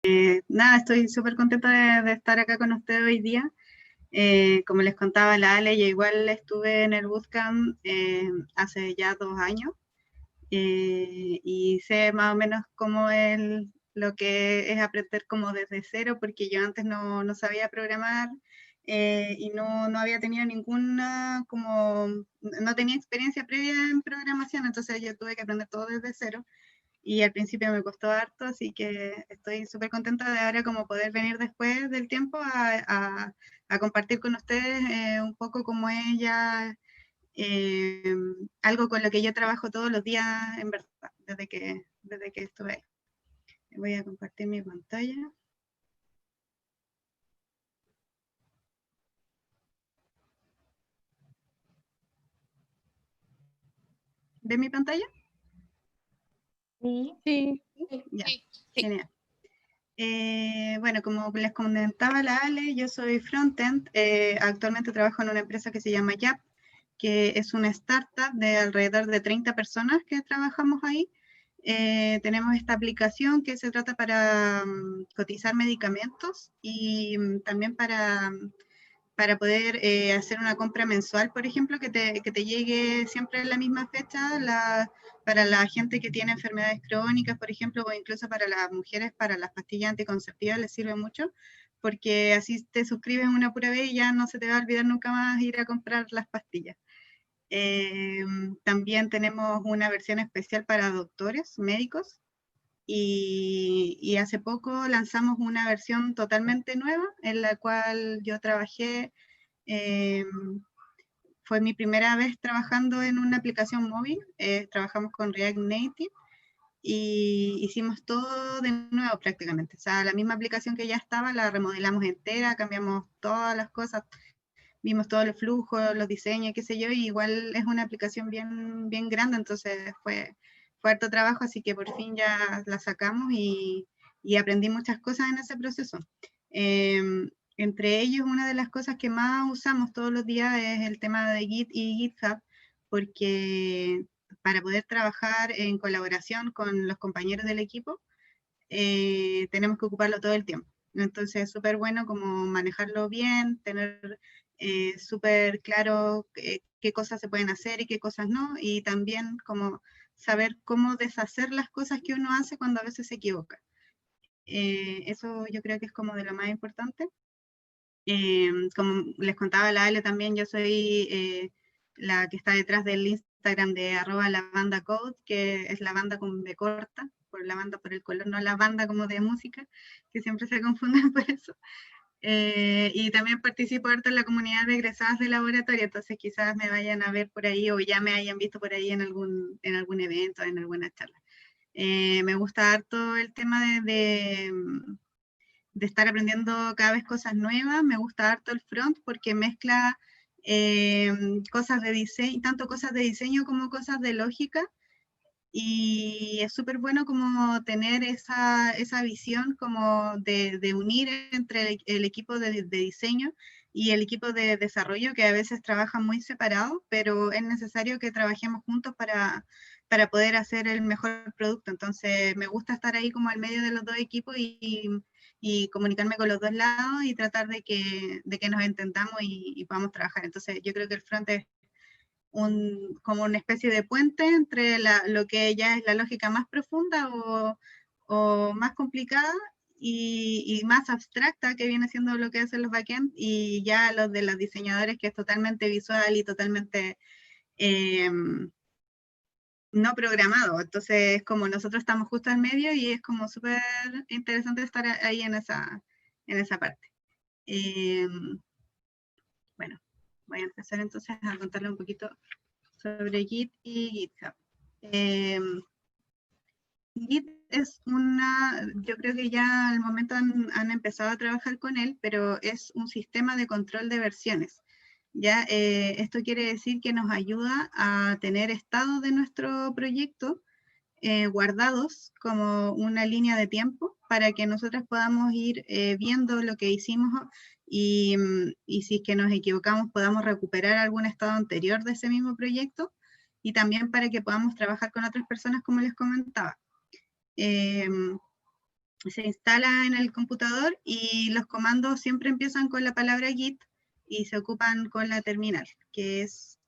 Nada, estoy súper contenta de estar acá con ustedes hoy día. Como les contaba la Ale, yo igual estuve en el bootcamp hace ya 2 años y sé más o menos cómo es lo que es aprender como desde cero, porque yo antes no sabía programar y no había tenido ninguna, como, no tenía experiencia previa en programación, entonces yo tuve que aprender todo desde cero y al principio me costó harto, así que estoy súper contenta de ahora como poder venir después del tiempo a compartir con ustedes un poco como es ya eh, algo con lo que yo trabajo todos los días en verdad, desde que estuve ahí. Voy a compartir mi pantalla. ¿Ve mi pantalla? Sí. Sí. Ya, Sí. genial. Bueno, como les comentaba la Ale, yo soy frontend. Actualmente trabajo en una empresa que se llama Yap, que es una startup de alrededor de 30 personas que trabajamos ahí. Tenemos esta aplicación que se trata para cotizar medicamentos y también para poder hacer una compra mensual, por ejemplo, que te llegue siempre en la misma fecha, para la gente que tiene enfermedades crónicas, por ejemplo, o incluso para las mujeres, para las pastillas anticonceptivas les sirve mucho, porque así te suscribes una pura vez y ya no se te va a olvidar nunca más ir a comprar las pastillas. Eh, También tenemos una versión especial para doctores, médicos, y hace poco lanzamos una versión totalmente nueva en la cual yo trabajé. eh, Fue mi primera vez trabajando en una aplicación móvil. Trabajamos con React Native y hicimos todo de nuevo prácticamente. O sea, la misma aplicación que ya estaba la remodelamos entera, cambiamos todas las cosas, vimos todos los flujos, los diseños, qué sé yo, y igual es una aplicación bien grande, entonces fue harto trabajo, así que por fin ya la sacamos y aprendí muchas cosas en ese proceso. Entre ellos, una de las cosas que más usamos todos los días es el tema de Git y GitHub, porque para poder trabajar en colaboración con los compañeros del equipo, tenemos que ocuparlo todo el tiempo. Entonces es súper bueno como manejarlo bien, tener súper claro qué cosas se pueden hacer y qué cosas no, y también como saber cómo deshacer las cosas que uno hace cuando a veces se equivoca. Eso yo creo que es como de lo más importante. Como les contaba la Ale también, yo soy la que está detrás del Instagram de @lavandacode, que es la banda con B corta, por la banda por el color, no la banda como de música, que siempre se confunden por eso. Y también participo harto en la comunidad de egresadas de laboratorio, entonces quizás me vayan a ver por ahí o ya me hayan visto por ahí en algún evento, en alguna charla. Me gusta harto el tema de estar aprendiendo cada vez cosas nuevas. Me gusta harto el front porque mezcla eh, cosas de diseño, tanto cosas de diseño como cosas de lógica. Y es súper bueno como tener esa visión como de unir entre el equipo de diseño y el equipo de desarrollo, que a veces trabajan muy separados, pero es necesario que trabajemos juntos para poder hacer el mejor producto. Entonces me gusta estar ahí como al medio de los dos equipos y comunicarme con los dos lados y tratar de que nos entendamos y podamos trabajar. Entonces yo creo que el front es como una especie de puente entre lo que ya es la lógica más profunda o más complicada y más abstracta, que viene siendo lo que hacen los backend, y ya los de los diseñadores, que es totalmente visual y totalmente eh, no programado. Entonces, como nosotros estamos justo en medio y es como súper interesante estar ahí en esa parte. Eh, bueno, voy a empezar entonces a contarle un poquito sobre Git y GitHub. Eh, Git es yo creo que ya al momento han empezado a trabajar con él, pero es un sistema de control de versiones. Ya, esto quiere decir que nos ayuda a tener estados de nuestro proyecto guardados como una línea de tiempo para que nosotros podamos ir viendo lo que hicimos y si es que nos equivocamos podamos recuperar algún estado anterior de ese mismo proyecto, y también para que podamos trabajar con otras personas como les comentaba. Eh, se instala en el computador y los comandos siempre empiezan con la palabra Git y se ocupan con la terminal, que es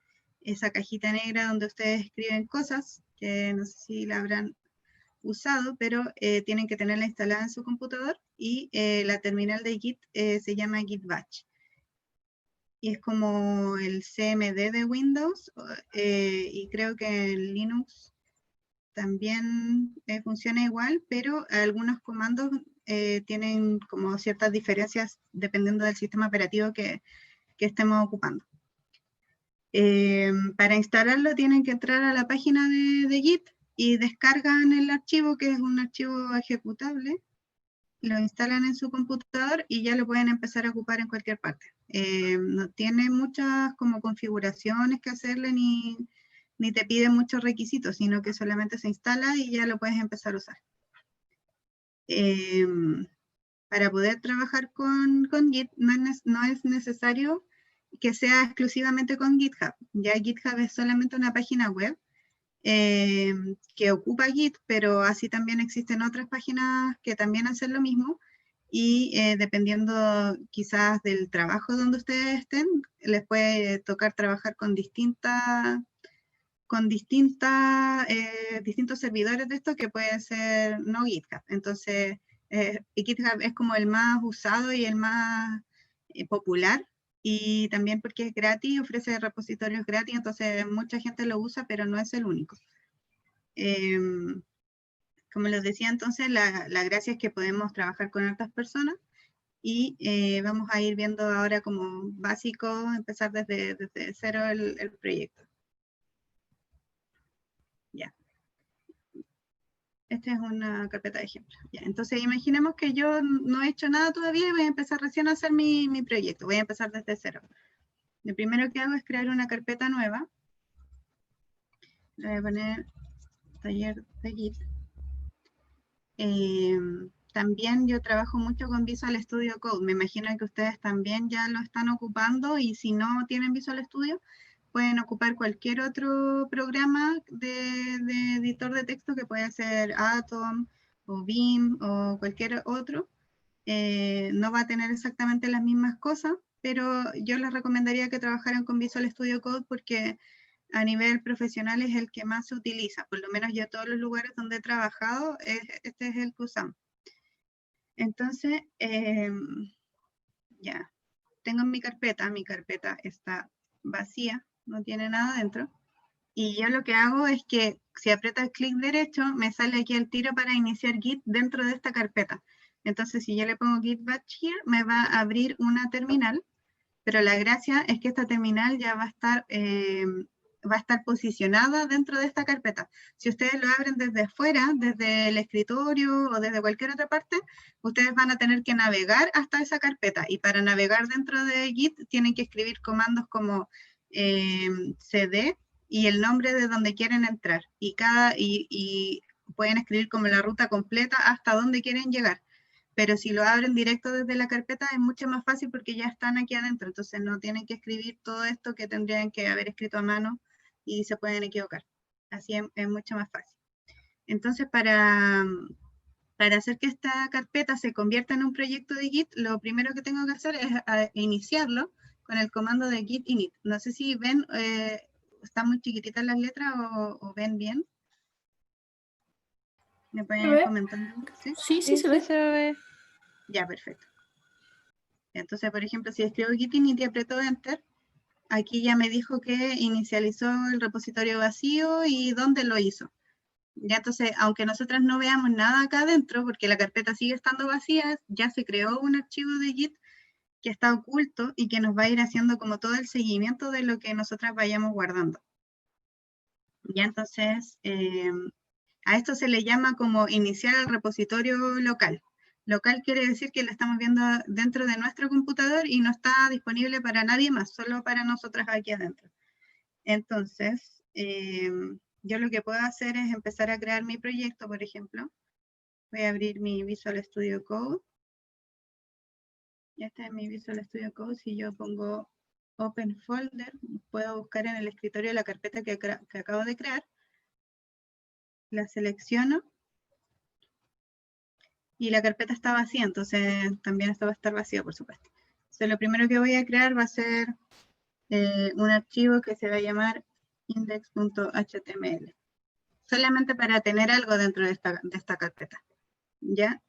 esa cajita negra donde ustedes escriben cosas, que no sé si la habrán usado, pero tienen que tenerla instalada en su computador y la terminal de Git se llama Git Bash. Y es como el CMD de Windows y creo que en Linux también funciona igual, pero algunos comandos tienen como ciertas diferencias dependiendo del sistema operativo que estemos ocupando. Para instalarlo tienen que entrar a la página de Git y descargan el archivo, que es un archivo ejecutable, lo instalan en su computador y ya lo pueden empezar a ocupar en cualquier parte. No tiene muchas como configuraciones que hacerle ni te pide muchos requisitos, sino que solamente se instala y ya lo puedes empezar a usar. Para poder trabajar con Git no es necesario que sea exclusivamente con GitHub. Ya GitHub es solamente una página web que ocupa Git, pero así también existen otras páginas que también hacen lo mismo y dependiendo quizás del trabajo donde ustedes estén, les puede tocar trabajar con distintos servidores de estos que pueden ser no GitHub. Entonces, GitHub es como el más usado y el más popular, y también porque es gratis, ofrece repositorios gratis, entonces mucha gente lo usa, pero no es el único. Como les decía, entonces la gracia es que podemos trabajar con otras personas y vamos a ir viendo ahora como básico, empezar desde cero el proyecto. Ya. Esta es una carpeta de ejemplo. Ya, entonces imaginemos que yo no he hecho nada todavía y voy a empezar recién a hacer mi proyecto. Voy a empezar desde cero. Lo primero que hago es crear una carpeta nueva. Le voy a poner taller de Git. También yo trabajo mucho con Visual Studio Code. Me imagino que ustedes también ya lo están ocupando y si no tienen Visual Studio, pueden ocupar cualquier otro programa de editor de texto que puede ser Atom o Vim o cualquier otro. No va a tener exactamente las mismas cosas, pero yo les recomendaría que trabajaran con Visual Studio Code porque a nivel profesional es el que más se utiliza. Por lo menos yo todos los lugares donde he trabajado, este es el que usamos. Entonces, ya, tengo mi carpeta está vacía, no tiene nada dentro. Y yo lo que hago es que si aprieto el clic derecho, me sale aquí el tiro para iniciar Git dentro de esta carpeta. Entonces, si yo le pongo Git Batch here, me va a abrir una terminal, pero la gracia es que esta terminal ya va a estar posicionada dentro de esta carpeta. Si ustedes lo abren desde fuera, desde el escritorio o desde cualquier otra parte, ustedes van a tener que navegar hasta esa carpeta. Y para navegar dentro de Git tienen que escribir comandos como cd y el nombre de donde quieren entrar. Y pueden escribir como la ruta completa hasta donde quieren llegar. Pero si lo abren directo desde la carpeta es mucho más fácil porque ya están aquí adentro, entonces no tienen que escribir todo esto que tendrían que haber escrito a mano y se pueden equivocar. Así es mucho más fácil. Entonces, para hacer que esta carpeta se convierta en un proyecto de Git, lo primero que tengo que hacer es iniciarlo con el comando de git init. No sé si ven, están muy chiquititas las letras o ven bien. ¿Me pueden ir comentando? ¿Sí? Sí, sí, se ve. Se ve. Ya, perfecto. Entonces, por ejemplo, si escribo git init y aprieto enter, aquí ya me dijo que inicializó el repositorio vacío y dónde lo hizo. Ya entonces, aunque nosotros no veamos nada acá adentro, porque la carpeta sigue estando vacía, ya se creó un archivo de Git que está oculto y que nos va a ir haciendo como todo el seguimiento de lo que nosotras vayamos guardando. Ya entonces, a esto se le llama como iniciar el repositorio local. Local quiere decir que lo estamos viendo dentro de nuestro computador y no está disponible para nadie más, solo para nosotras aquí adentro. Entonces, yo lo que puedo hacer es empezar a crear mi proyecto, por ejemplo. Voy a abrir mi Visual Studio Code. Y este es mi Visual Studio Code. Si yo pongo Open Folder, puedo buscar en el escritorio la carpeta que acabo de crear. La selecciono. y la carpeta está vacía, entonces también esto va a estar vacío, por supuesto. Entonces lo primero que voy a crear va a ser un archivo que se va a llamar index.html, solamente para tener algo dentro de esta carpeta. ¿Ya?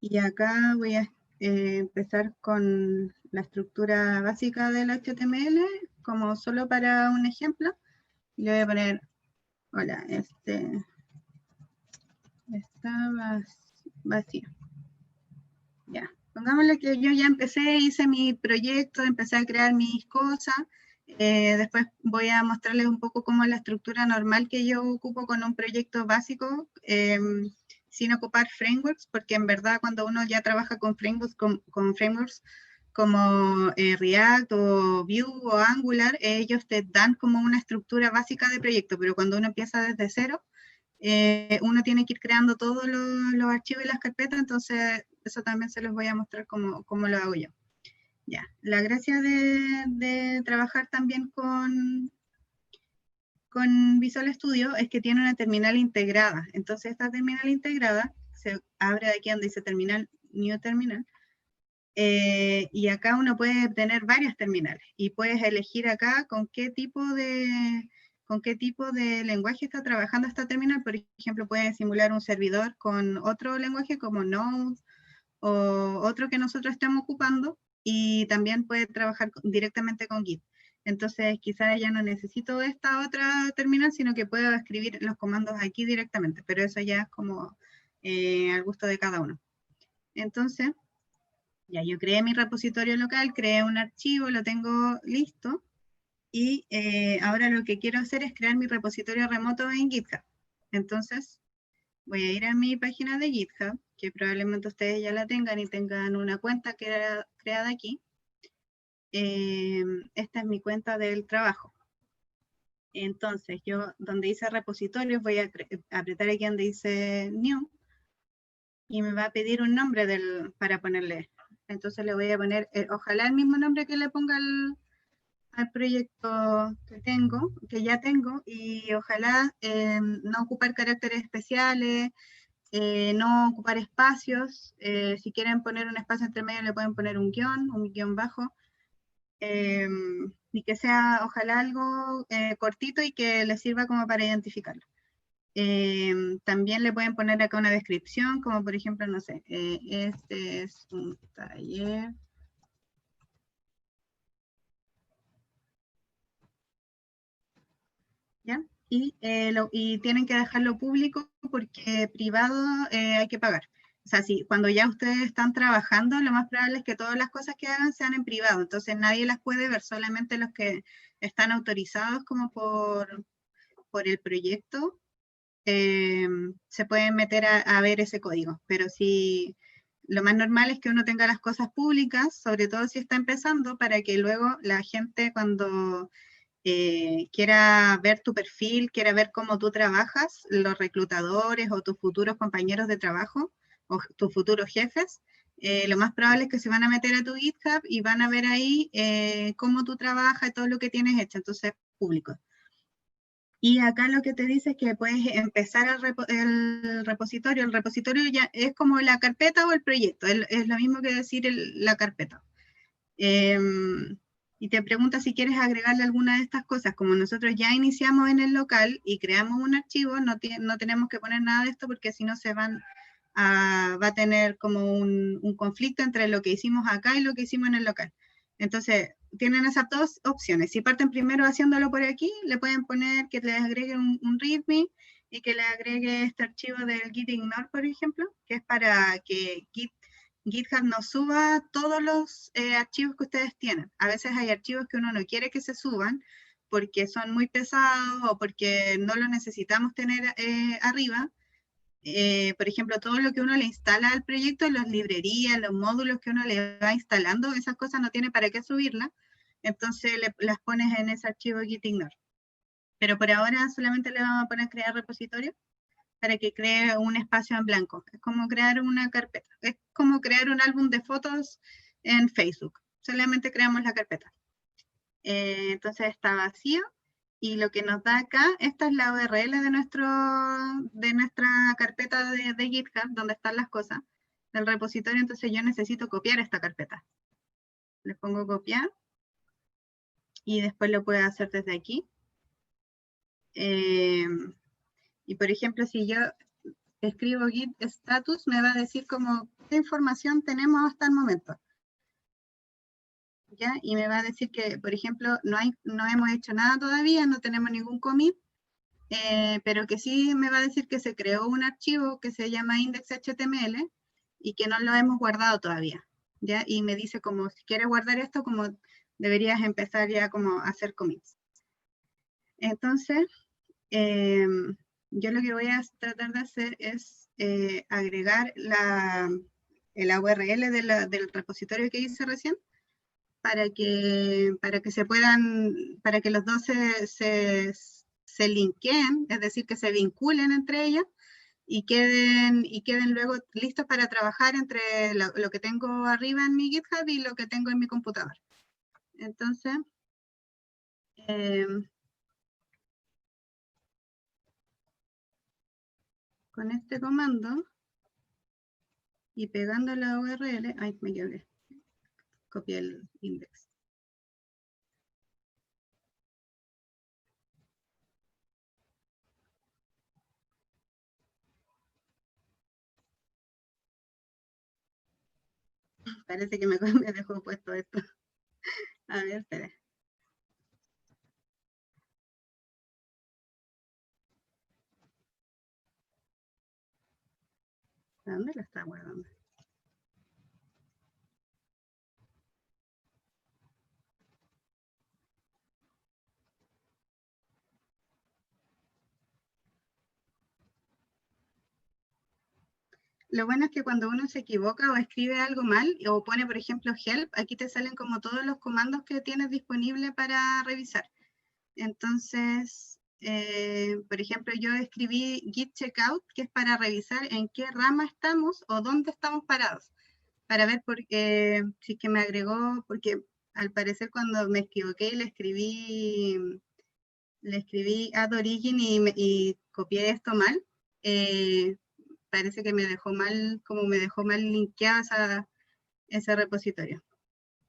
Y acá voy a empezar con la estructura básica del HTML, como solo para un ejemplo. Le voy a poner, hola, está vacío. Ya, pongámosle que yo ya empecé, hice mi proyecto, empecé a crear mis cosas. Después voy a mostrarles un poco cómo es la estructura normal que yo ocupo con un proyecto básico, sin ocupar frameworks, porque en verdad cuando uno ya trabaja con frameworks, frameworks como React o Vue o Angular, ellos te dan como una estructura básica de proyecto, pero cuando uno empieza desde cero, uno tiene que ir creando todos los archivos y las carpetas, entonces eso también se los voy a mostrar cómo lo hago yo. Ya, la gracia de trabajar también con Visual Studio es que tiene una terminal integrada. Entonces esta terminal integrada se abre de aquí donde dice terminal, New Terminal, y acá uno puede tener varias terminales y puedes elegir acá con qué tipo de lenguaje está trabajando esta terminal. Por ejemplo, puedes simular un servidor con otro lenguaje como Node o otro que nosotros estemos ocupando, y también puede trabajar directamente con Git. Entonces, quizás ya no necesito esta otra terminal, sino que puedo escribir los comandos aquí directamente, pero eso ya es como al gusto de cada uno. Entonces, ya yo creé mi repositorio local, creé un archivo, lo tengo listo, y ahora lo que quiero hacer es crear mi repositorio remoto en GitHub. Entonces, voy a ir a mi página de GitHub, que probablemente ustedes ya la tengan y tengan una cuenta creada aquí. Esta es mi cuenta del trabajo. Entonces, yo donde dice repositorios voy a apretar aquí donde dice New, y me va a pedir un nombre para ponerle. Entonces le voy a poner, ojalá el mismo nombre que le ponga al proyecto que ya tengo, y ojalá no ocupar caracteres especiales, no ocupar espacios. Si quieren poner un espacio entre medio le pueden poner un guión bajo, y que sea ojalá algo cortito y que les sirva como para identificarlo. También le pueden poner acá una descripción, como por ejemplo, no sé, este es un taller. ¿Ya? Y tienen que dejarlo público porque privado hay que pagar. O sea, cuando ya ustedes están trabajando, lo más probable es que todas las cosas que hagan sean en privado, entonces nadie las puede ver, solamente los que están autorizados como por el proyecto se pueden meter a ver ese código. Pero si lo más normal es que uno tenga las cosas públicas, sobre todo si está empezando, para que luego la gente cuando quiera ver tu perfil, quiera ver cómo tú trabajas, los reclutadores o tus futuros compañeros de trabajo o tus futuros jefes, lo más probable es que se van a meter a tu GitHub y van a ver ahí cómo tú trabajas y todo lo que tienes hecho, entonces público. Y acá lo que te dice es que puedes empezar el repositorio. El repositorio ya es como la carpeta o el proyecto, es lo mismo que decir la carpeta. Y te pregunta si quieres agregarle alguna de estas cosas. Como nosotros ya iniciamos en el local y creamos un archivo, no tenemos que poner nada de esto porque si no va a tener como un conflicto entre lo que hicimos acá y lo que hicimos en el local. Entonces, tienen esas dos opciones. Si parten primero haciéndolo por aquí, le pueden poner que les agregue un README y que le agregue este archivo del git ignore, por ejemplo, que es para que GitHub nos suba todos los archivos que ustedes tienen. A veces hay archivos que uno no quiere que se suban porque son muy pesados o porque no lo necesitamos tener arriba. Por ejemplo, todo lo que uno le instala al proyecto, las librerías, los módulos que uno le va instalando, esas cosas no tiene para qué subirlas, entonces las pones en ese archivo gitignore. Pero por ahora solamente le vamos a poner crear repositorio para que cree un espacio en blanco. Es como crear una carpeta, es como crear un álbum de fotos en Facebook, solamente creamos la carpeta. Entonces está vacío Y lo que nos da acá, esta es la URL de nuestra carpeta de GitHub, donde están las cosas del repositorio. Entonces yo necesito copiar esta carpeta. Le pongo copiar y después lo puedo hacer desde aquí. Y por ejemplo, si yo escribo git status, me va a decir como qué información tenemos hasta el momento. ¿Ya? Y me va a decir que, por ejemplo, no hemos hecho nada todavía, no tenemos ningún commit, pero que sí me va a decir que se creó un archivo que se llama index.html y que no lo hemos guardado todavía. ¿Ya? Y me dice como si quieres guardar esto, como deberías empezar ya como a hacer commits. Entonces, yo lo que voy a tratar de hacer es agregar la URL del repositorio que hice recién para que se puedan, para que los dos se linkeen, es decir, que se vinculen entre ellos y queden luego listos para trabajar entre lo que tengo arriba en mi GitHub y lo que tengo en mi computador. Entonces, con este comando y pegando la URL, ay, me equivoqué, copié el index. Parece que me dejó puesto esto. A ver, espera. ¿A dónde lo está guardando? Lo bueno es que cuando uno se equivoca o escribe algo mal, o pone, por ejemplo, help, aquí te salen como todos los comandos que tienes disponible para revisar. Entonces, por ejemplo, yo escribí git checkout, que es para revisar en qué rama estamos o dónde estamos parados, para ver si es que me agregó, porque al parecer cuando me equivoqué le escribí add origin y copié esto mal, parece que me dejó mal, como me dejó mal linkeado ese repositorio.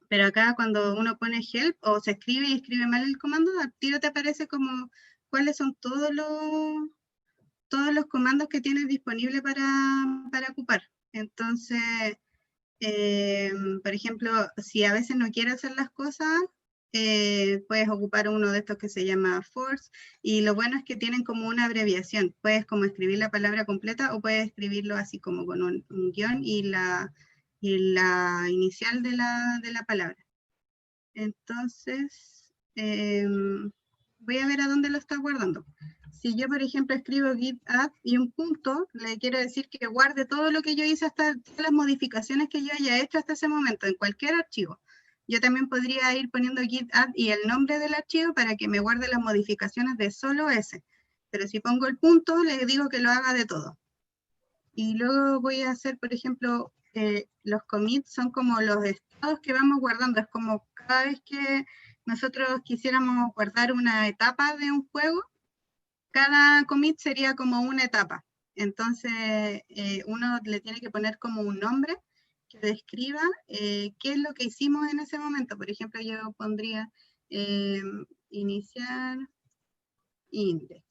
Pero acá cuando uno pone help o se escribe y escribe mal el comando, al tiro te aparece como cuáles son todos los comandos que tienes disponible para ocupar. Entonces, por ejemplo, si a veces no quieres hacer las cosas, puedes ocupar uno de estos que se llama force, y lo bueno es que tienen como una abreviación. Puedes como escribir la palabra completa o puedes escribirlo así como con un guión y la inicial de la palabra. Entonces, voy a ver a dónde lo está guardando. Si yo, por ejemplo, escribo git add y un punto, le quiero decir que guarde todo lo que yo hice, hasta todas las modificaciones que yo haya hecho hasta ese momento, en cualquier archivo. Yo también podría ir poniendo git add y el nombre del archivo para que me guarde las modificaciones de solo ese. Pero si pongo el punto, le digo que lo haga de todo. Y luego voy a hacer, por ejemplo, los commits son como los estados que vamos guardando. Es como cada vez que nosotros quisiéramos guardar una etapa de un juego, cada commit sería como una etapa. Entonces, uno le tiene que poner como un nombre que describa qué es lo que hicimos en ese momento. Por ejemplo, yo pondría iniciar index,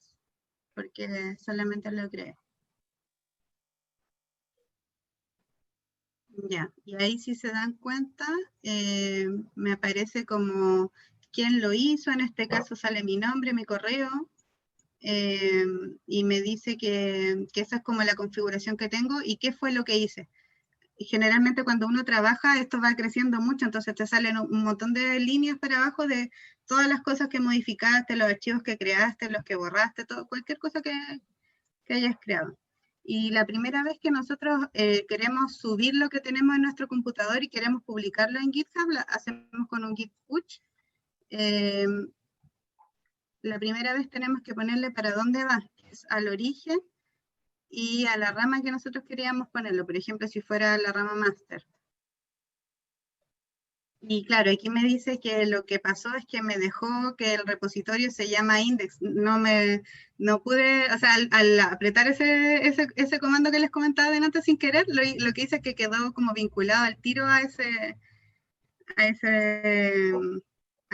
porque solamente lo creé. Ya, y ahí si se dan cuenta, me aparece como quién lo hizo, en este caso sale mi nombre, mi correo, y me dice que esa es como la configuración que tengo y qué fue lo que hice. Y generalmente cuando uno trabaja, esto va creciendo mucho, entonces te salen un montón de líneas para abajo de todas las cosas que modificaste, los archivos que creaste, los que borraste, todo, cualquier cosa que hayas creado. Y la primera vez que nosotros queremos subir lo que tenemos en nuestro computador y queremos publicarlo en GitHub, lo hacemos con un git push. La primera vez tenemos que ponerle para dónde va, que es al origen y a la rama que nosotros queríamos ponerlo. Por ejemplo, si fuera la rama master. Y claro, aquí me dice que lo que pasó es que me dejó que el repositorio se llama index. No pude, o sea, al apretar ese comando que les comentaba delante sin querer, lo que hice es que quedó como vinculado al tiro a ese, a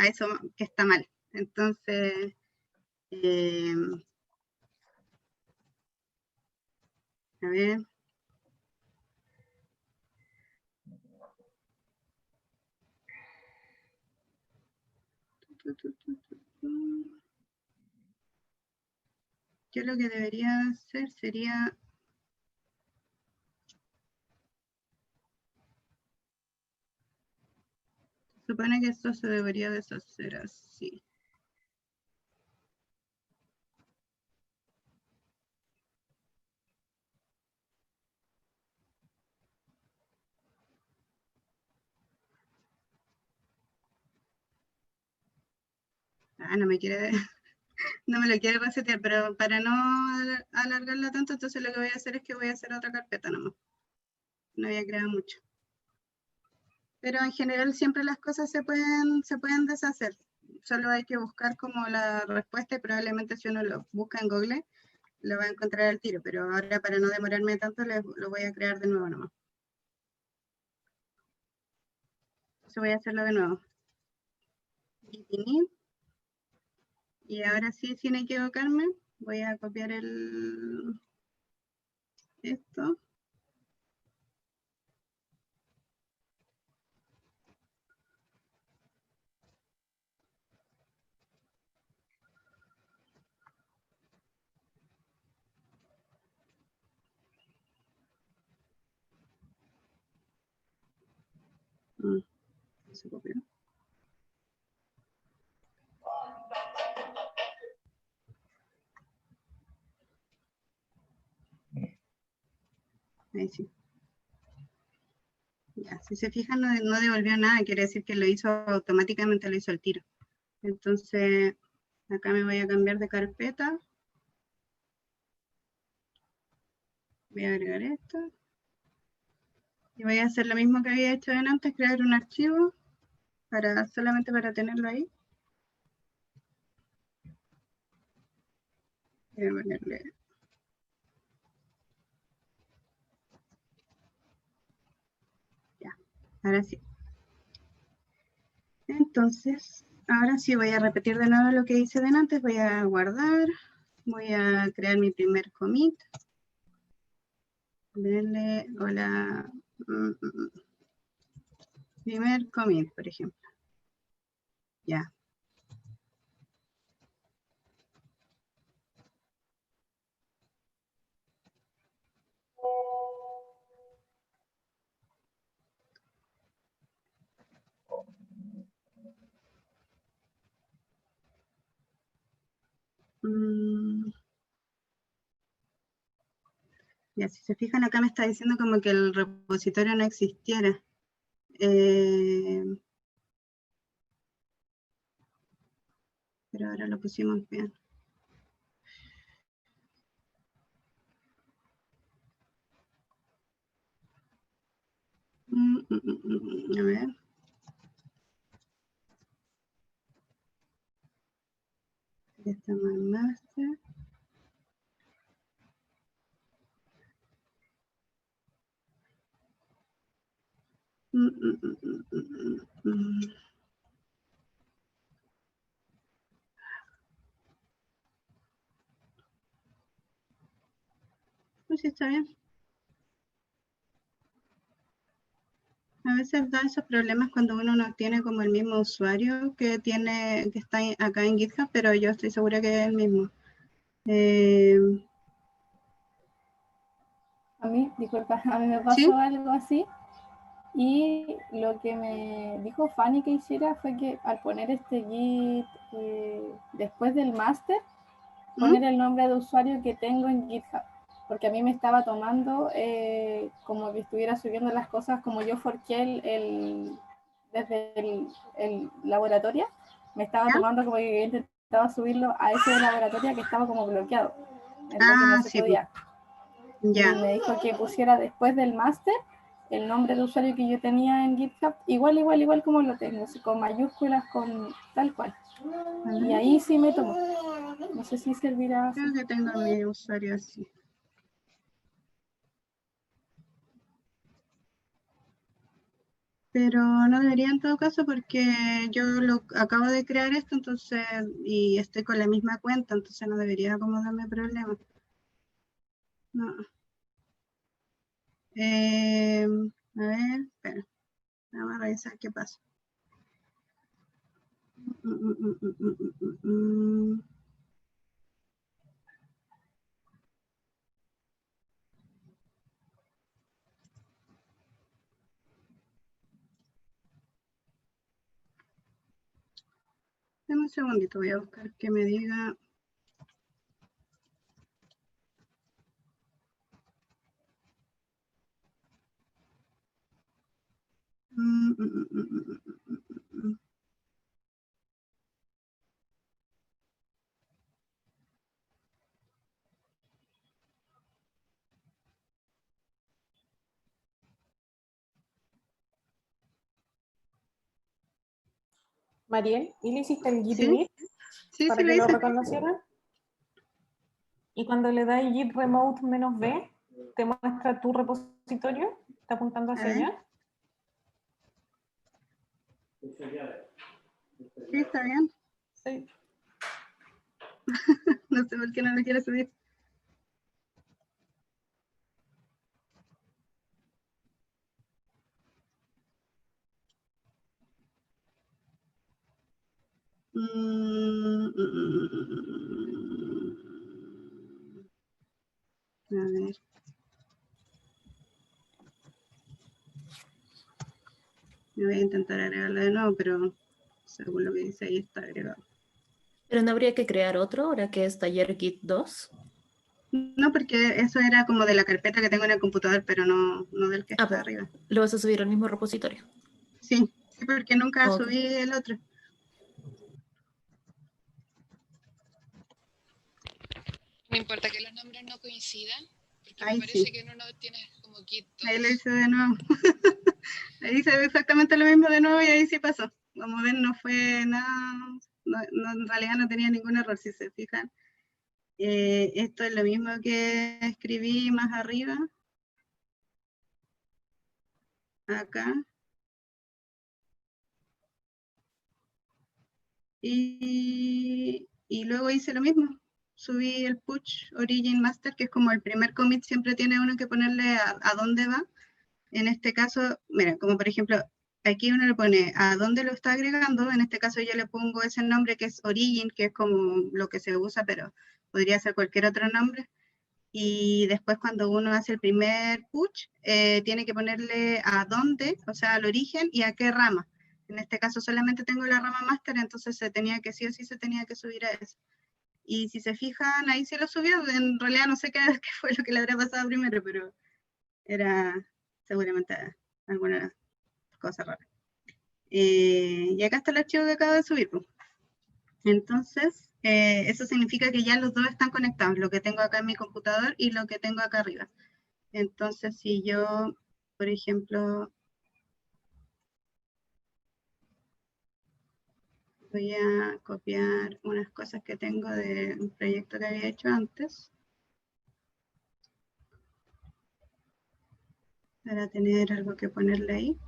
eso que está mal. Entonces, eh, a ver. Yo lo que debería hacer sería... Supone que esto se debería deshacer así. Ah, no me quiere... No me lo quiere resetear, pero para no alargarla tanto, entonces lo que voy a hacer es que voy a hacer otra carpeta nomás. No voy a crear mucho. Pero en general siempre las cosas se pueden deshacer. Solo hay que buscar como la respuesta y probablemente si uno lo busca en Google, lo va a encontrar al tiro. Pero ahora para no demorarme tanto, lo voy a crear de nuevo nomás. Entonces voy a hacerlo de nuevo. Y ahora sí, sin equivocarme, voy a copiar esto. Se copió. Ahí sí. Ya, si se fijan, no devolvió nada, quiere decir que lo hizo automáticamente, lo hizo al tiro. Entonces, acá me voy a cambiar de carpeta. Voy a agregar esto. Y voy a hacer lo mismo que había hecho antes, crear un archivo solamente para tenerlo ahí. Voy a ponerle... Ya, ahora sí. Entonces, ahora sí voy a repetir de nuevo lo que hice de antes. Voy a guardar. Voy a crear mi primer commit. Denle, hola, primer commit, por ejemplo. Ya. Ya, si se fijan acá me está diciendo como que el repositorio no existiera. Pero ahora lo pusimos bien. A ver. Aquí estamos en master. Pues sí, está bien. A veces da esos problemas cuando uno no tiene como el mismo usuario que está acá en GitHub, pero yo estoy segura que es el mismo. A mí, disculpa, a mí me pasó ¿sí? Algo así. Y lo que me dijo Fanny que hiciera fue que al poner este git después del master, poner el nombre de usuario que tengo en GitHub. Porque a mí me estaba tomando como que estuviera subiendo las cosas como yo forqué desde el laboratorio. Me estaba tomando como que intentaba subirlo a ese laboratorio que estaba como bloqueado. Entonces no se podía. Ya. Y me dijo que pusiera después del máster el nombre de usuario que yo tenía en GitHub, igual como lo tengo, así, con mayúsculas, con tal cual. Y ahí sí me tomo. No sé si servirá. Creo que tengo mi usuario así. Pero no debería en todo caso porque yo lo acabo de crear esto, entonces, y estoy con la misma cuenta, entonces no debería como darme problemas. No. A ver, espera. Vamos a revisar qué pasa. Dame un segundito, voy a buscar que me diga. Mariel, ¿y le hiciste el git ¿Sí? init Sí, para sí, lo que lo hice. reconocieran? Y cuando le das git remote -b, te muestra tu repositorio, está apuntando hacia allá. Sí, está bien. Sí. No sé por qué no lo quiero subir. A ver. Me voy a intentar agregarlo de nuevo, pero según lo que dice ahí está agregado. Pero no habría que crear otro ahora que es taller Git 2. No, porque eso era como de la carpeta que tengo en el computador, pero no del que está arriba. Lo vas a subir al mismo repositorio. Sí, porque nunca Okay. subí el otro. No importa que los nombres no coincidan, porque Ahí me parece sí. que en uno tienes como Git 2. Ahí lo hice de nuevo. Ahí hice exactamente lo mismo de nuevo y ahí sí pasó. Como ven, no fue nada, en realidad no tenía ningún error, si se fijan. Esto es lo mismo que escribí más arriba. Acá. Y luego hice lo mismo. Subí el push origin master, que es como el primer commit, siempre tiene uno que ponerle a dónde va. En este caso, mira, como por ejemplo, aquí uno le pone a dónde lo está agregando. En este caso yo le pongo ese nombre que es origin, que es como lo que se usa, pero podría ser cualquier otro nombre. Y después cuando uno hace el primer push, tiene que ponerle a dónde, o sea, al origen y a qué rama. En este caso solamente tengo la rama master, entonces se tenía que, sí o sí se tenía que subir a eso. Y si se fijan, ahí se lo subió. En realidad no sé qué, qué fue lo que le habrá pasado primero, pero era seguramente alguna cosa rara. Y acá está el archivo que acabo de subir. Entonces, eso significa que ya los dos están conectados, lo que tengo acá en mi computador y lo que tengo acá arriba. Entonces, si yo, por ejemplo, voy a copiar unas cosas que tengo de un proyecto que había hecho antes, para tener algo que ponerle ahí.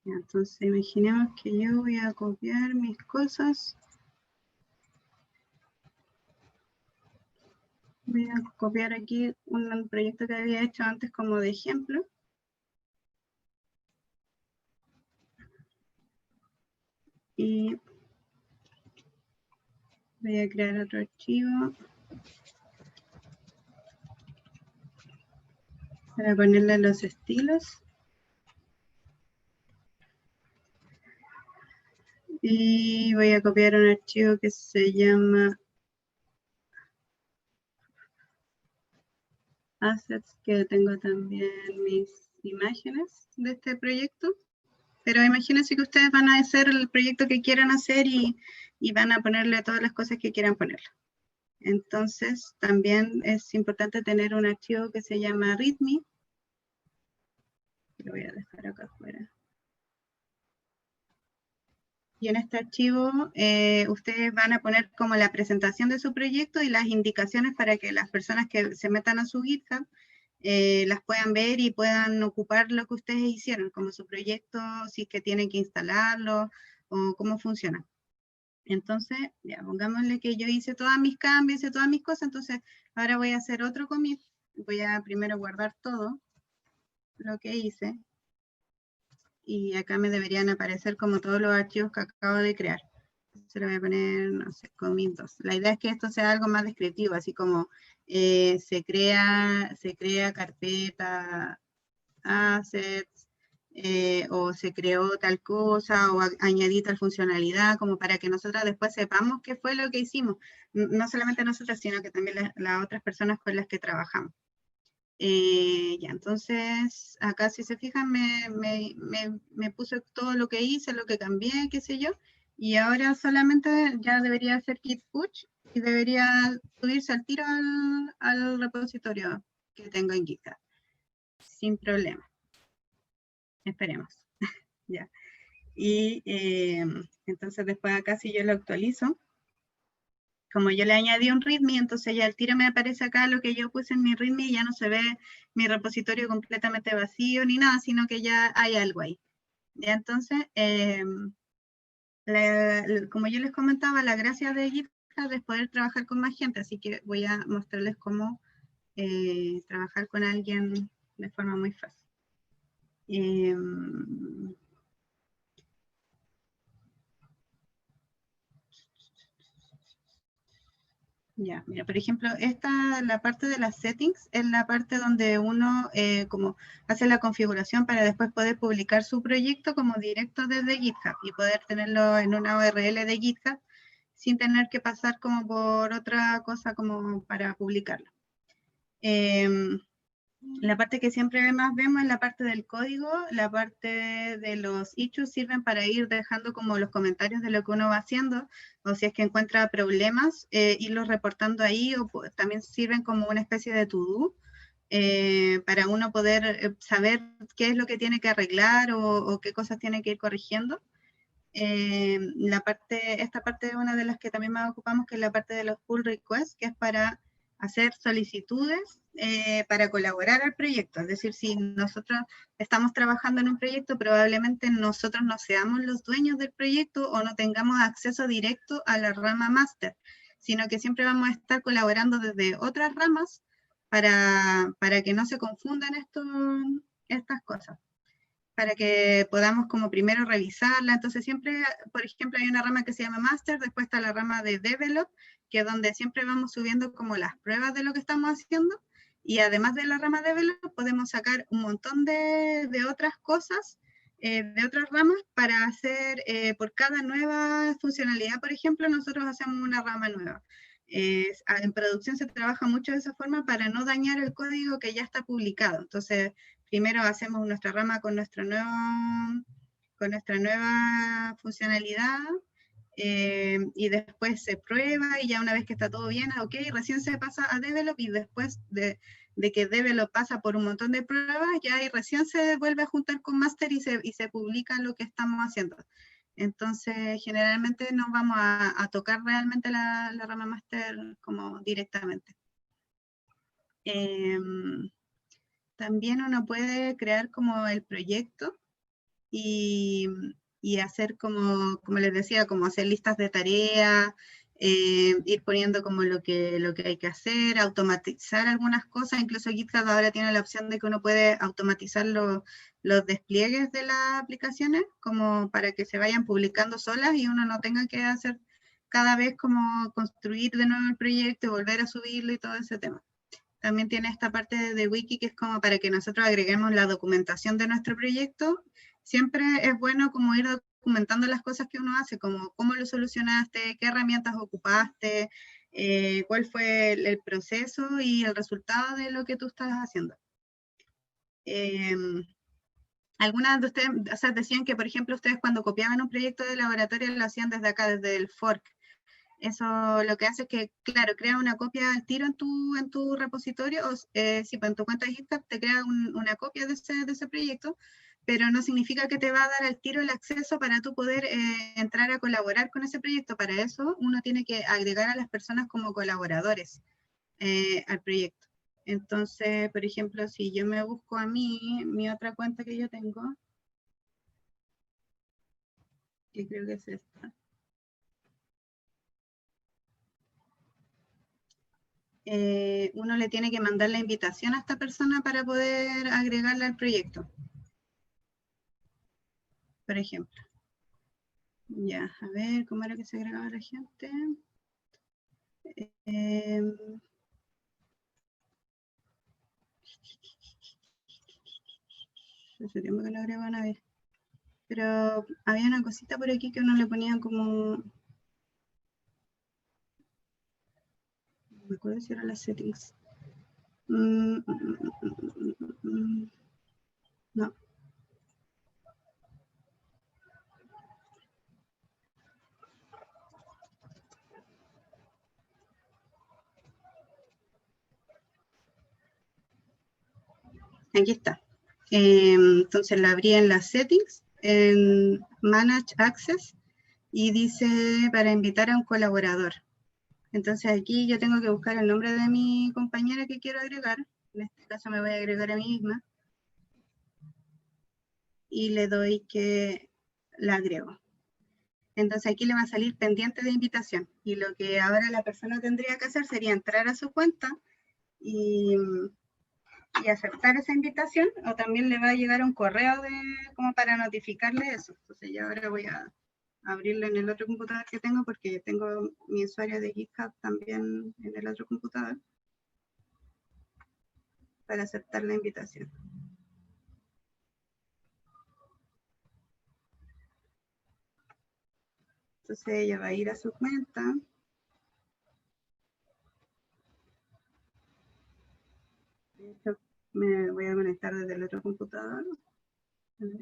Entonces, imaginemos que yo voy a copiar mis cosas. Voy a copiar aquí un proyecto que había hecho antes como de ejemplo. Y voy a crear otro archivo para ponerle los estilos. Y voy a copiar un archivo que se llama assets, que tengo también mis imágenes de este proyecto. Pero imagínense que ustedes van a hacer el proyecto que quieran hacer y van a ponerle todas las cosas que quieran ponerle. Entonces, también es importante tener un archivo que se llama README. Lo voy a dejar acá afuera. Y en este archivo ustedes van a poner como la presentación de su proyecto y las indicaciones para que las personas que se metan a su GitHub las puedan ver y puedan ocupar lo que ustedes hicieron, como su proyecto, si es que tienen que instalarlo o cómo funciona. Entonces, ya, pongámosle que yo hice todos mis cambios, hice todas mis cosas, entonces ahora voy a hacer otro commit. Voy a primero guardar todo lo que hice. Y acá me deberían aparecer como todos los archivos que acabo de crear. Se lo voy a poner, no sé, commit 2. La idea es que esto sea algo más descriptivo, así como se crea carpeta, assets, o se creó tal cosa, o añadí tal funcionalidad, como para que nosotros después sepamos qué fue lo que hicimos. No solamente nosotros, sino que también las otras personas con las que trabajamos. Ya, entonces, acá si se fijan, me puse todo lo que hice, lo que cambié, qué sé yo, y ahora solamente ya debería hacer git push y debería subirse al tiro al repositorio que tengo en GitHub, sin problema. Esperemos. Ya. Y entonces después acá si yo lo actualizo, como yo le añadí un README, entonces ya el tiro me aparece acá lo que yo puse en mi README y ya no se ve mi repositorio completamente vacío ni nada, sino que ya hay algo ahí. Ya, entonces, como yo les comentaba, la gracia de GitHub es poder trabajar con más gente, así que voy a mostrarles cómo trabajar con alguien de forma muy fácil. Ya, mira, por ejemplo, la parte de las settings, es la parte donde uno como hace la configuración para después poder publicar su proyecto como directo desde GitHub y poder tenerlo en una URL de GitHub sin tener que pasar como por otra cosa como para publicarlo. La parte que siempre más vemos es la parte del código, la parte de los issues sirven para ir dejando como los comentarios de lo que uno va haciendo, o si es que encuentra problemas, irlos reportando ahí, o también sirven como una especie de to-do, para uno poder saber qué es lo que tiene que arreglar o qué cosas tiene que ir corrigiendo. Esta parte es una de las que también más ocupamos, que es la parte de los pull requests, que es para hacer solicitudes para colaborar al proyecto. Es decir, si nosotros estamos trabajando en un proyecto, probablemente nosotros no seamos los dueños del proyecto o no tengamos acceso directo a la rama máster, sino que siempre vamos a estar colaborando desde otras ramas para que no se confundan estas cosas, para que podamos como primero revisarla. Entonces siempre, por ejemplo, hay una rama que se llama Master, después está la rama de Develop, que es donde siempre vamos subiendo como las pruebas de lo que estamos haciendo, y además de la rama Develop podemos sacar un montón de otras cosas, de otras ramas, para hacer por cada nueva funcionalidad, por ejemplo, nosotros hacemos una rama nueva. En producción se trabaja mucho de esa forma para no dañar el código que ya está publicado. Entonces, primero hacemos nuestra rama con nuestra nueva funcionalidad, y después se prueba, y ya una vez que está todo bien, ok, recién se pasa a Develop, y después de que Develop pasa por un montón de pruebas, ya y recién se vuelve a juntar con Master y se publica lo que estamos haciendo. Entonces, generalmente no vamos a tocar realmente la rama Master como directamente. También uno puede crear como el proyecto y hacer como les decía, como hacer listas de tareas, ir poniendo como lo que hay que hacer, automatizar algunas cosas. Incluso GitHub ahora tiene la opción de que uno puede automatizar los despliegues de las aplicaciones, como para que se vayan publicando solas y uno no tenga que hacer cada vez como construir de nuevo el proyecto y volver a subirlo y todo ese tema. También tiene esta parte de wiki, que es como para que nosotros agreguemos la documentación de nuestro proyecto. Siempre es bueno como ir documentando las cosas que uno hace, como cómo lo solucionaste, qué herramientas ocupaste, cuál fue el proceso y el resultado de lo que tú estás haciendo. Algunas de ustedes, o sea, decían que, por ejemplo, ustedes cuando copiaban un proyecto de laboratorio lo hacían desde acá, desde el fork. Eso lo que hace es que, claro, crea una copia al tiro en tu repositorio, o si en tu cuenta de GitHub te crea una copia de ese proyecto, pero no significa que te va a dar al tiro el acceso para tú poder entrar a colaborar con ese proyecto. Para eso uno tiene que agregar a las personas como colaboradores al proyecto. Entonces, por ejemplo, si yo me busco a mí, mi otra cuenta que yo tengo, que creo que es esta. Uno le tiene que mandar la invitación a esta persona para poder agregarla al proyecto. Por ejemplo. Ya, a ver, ¿cómo era que se agregaba la gente? Hace tiempo que no agrego a nadie. Pero había una cosita por aquí que uno le ponía como... No me acuerdo si eran las settings. No. Aquí está. Entonces la abrí en las settings, en Manage Access, y dice para invitar a un colaborador. Entonces aquí yo tengo que buscar el nombre de mi compañera que quiero agregar. En este caso me voy a agregar a mí misma. Y le doy que la agrego. Entonces aquí le va a salir pendiente de invitación. Y lo que ahora la persona tendría que hacer sería entrar a su cuenta y aceptar esa invitación, o también le va a llegar un correo como para notificarle eso. Entonces yo ahora voy a abrirlo en el otro computador que tengo, porque tengo mi usuario de GitHub también en el otro computador, para aceptar la invitación. Entonces ella va a ir a su cuenta. De hecho, me voy a conectar desde el otro computador. A ver.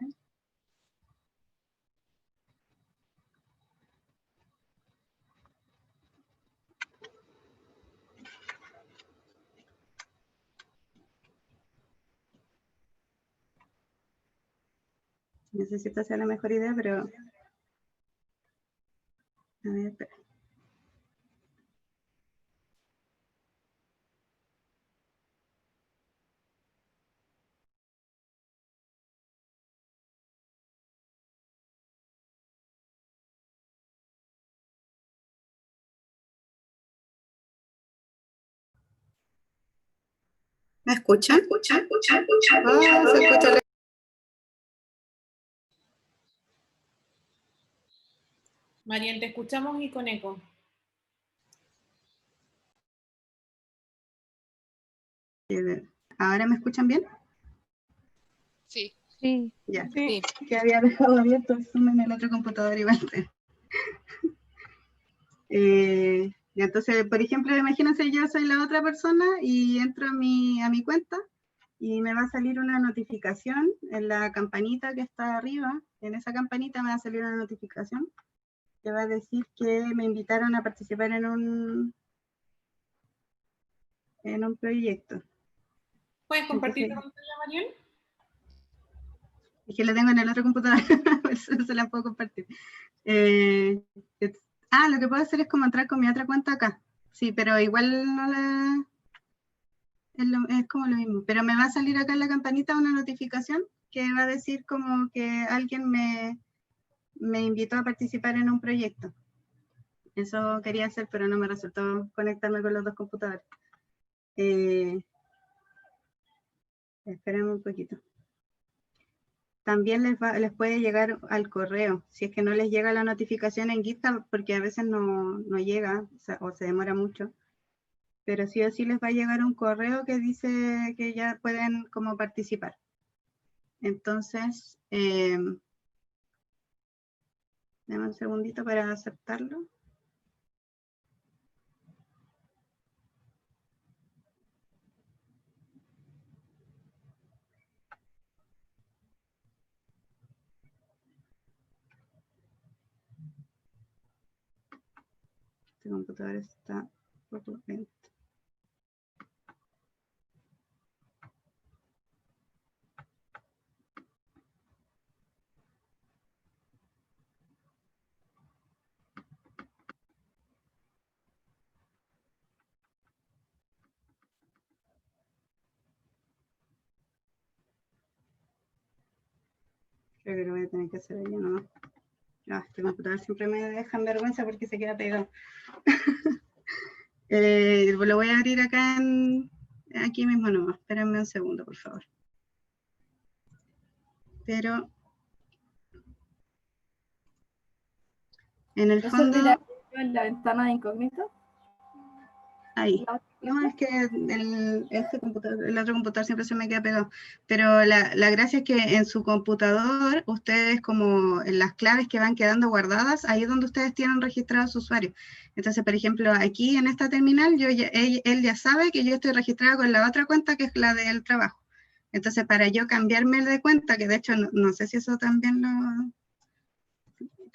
No sé si esta sea la mejor idea, pero... A ver, espera. ¿Me escuchan? Ah, se escucha la... Mariel, te escuchamos y con eco. ¿Ahora me escuchan bien? Sí. Sí. Ya. Sí. Que había dejado abierto el Zoom en el otro computador igual. Entonces, por ejemplo, imagínense, yo soy la otra persona y entro a mi cuenta y me va a salir una notificación en la campanita que está arriba. En esa campanita me va a salir una notificación que va a decir que me invitaron a participar en un proyecto. ¿Puedes compartir tu Entonces, pantalla, Mariel? es que lo tengo en el otro computador, por eso no se la puedo compartir. Lo que puedo hacer es como entrar con mi otra cuenta acá. Sí, pero igual no la... Es como lo mismo, pero me va a salir acá en la campanita una notificación que va a decir como que alguien me invitó a participar en un proyecto. Eso quería hacer, pero no me resultó conectarme con los dos computadores. Esperemos un poquito. También les puede llegar al correo, si es que no les llega la notificación en GitHub, porque a veces no llega, o se demora mucho. Pero sí o sí les va a llegar un correo que dice que ya pueden como participar. Entonces, dame un segundito para aceptarlo. Este computador está un poco lento. Creo que lo voy a tener que hacer allá nomás. Este computador siempre me deja en vergüenza porque se queda pegado. Lo voy a abrir acá aquí mismo nomás. Espérenme un segundo, por favor. Pero en el ¿Eso fondo, dirá en la ventana de incógnito? ahí. No, es que el otro computador siempre se me queda pegado. Pero la gracia es que en su computador, ustedes como en las claves que van quedando guardadas, ahí es donde ustedes tienen registrado su usuario. Entonces, por ejemplo, aquí en esta terminal, él ya sabe que yo estoy registrada con la otra cuenta, que es la del trabajo. Entonces, para yo cambiarme de cuenta, que de hecho no sé si eso también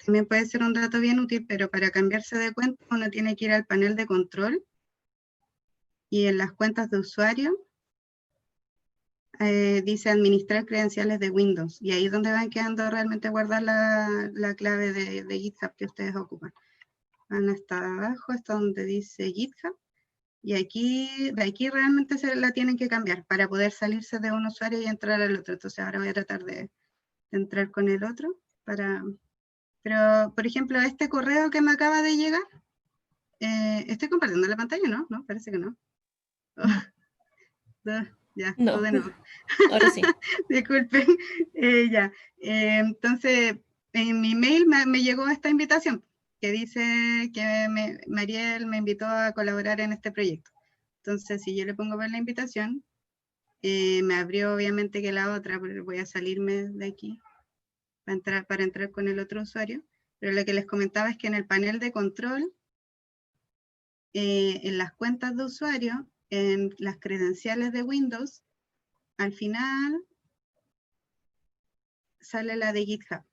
también puede ser un dato bien útil, pero para cambiarse de cuenta uno tiene que ir al panel de control y en las cuentas de usuario dice administrar credenciales de Windows y ahí es donde van quedando realmente guardar la clave de GitHub que ustedes ocupan. Van hasta abajo, hasta donde dice GitHub y de aquí realmente se la tienen que cambiar para poder salirse de un usuario y entrar al otro. Entonces ahora voy a tratar de entrar con el otro pero, por ejemplo, este correo que me acaba de llegar, ¿estoy compartiendo la pantalla? No, parece que no. Ya, No, todo de nuevo. ahora sí. Disculpen, ya. Entonces, en mi mail me llegó esta invitación que dice que Mariel me invitó a colaborar en este proyecto. Entonces, si yo le pongo ver la invitación, me abrió obviamente que la otra, pero voy a salirme de aquí para entrar con el otro usuario. Pero lo que les comentaba es que en el panel de control, en las cuentas de usuario, en las credenciales de Windows, al final sale la de GitHub.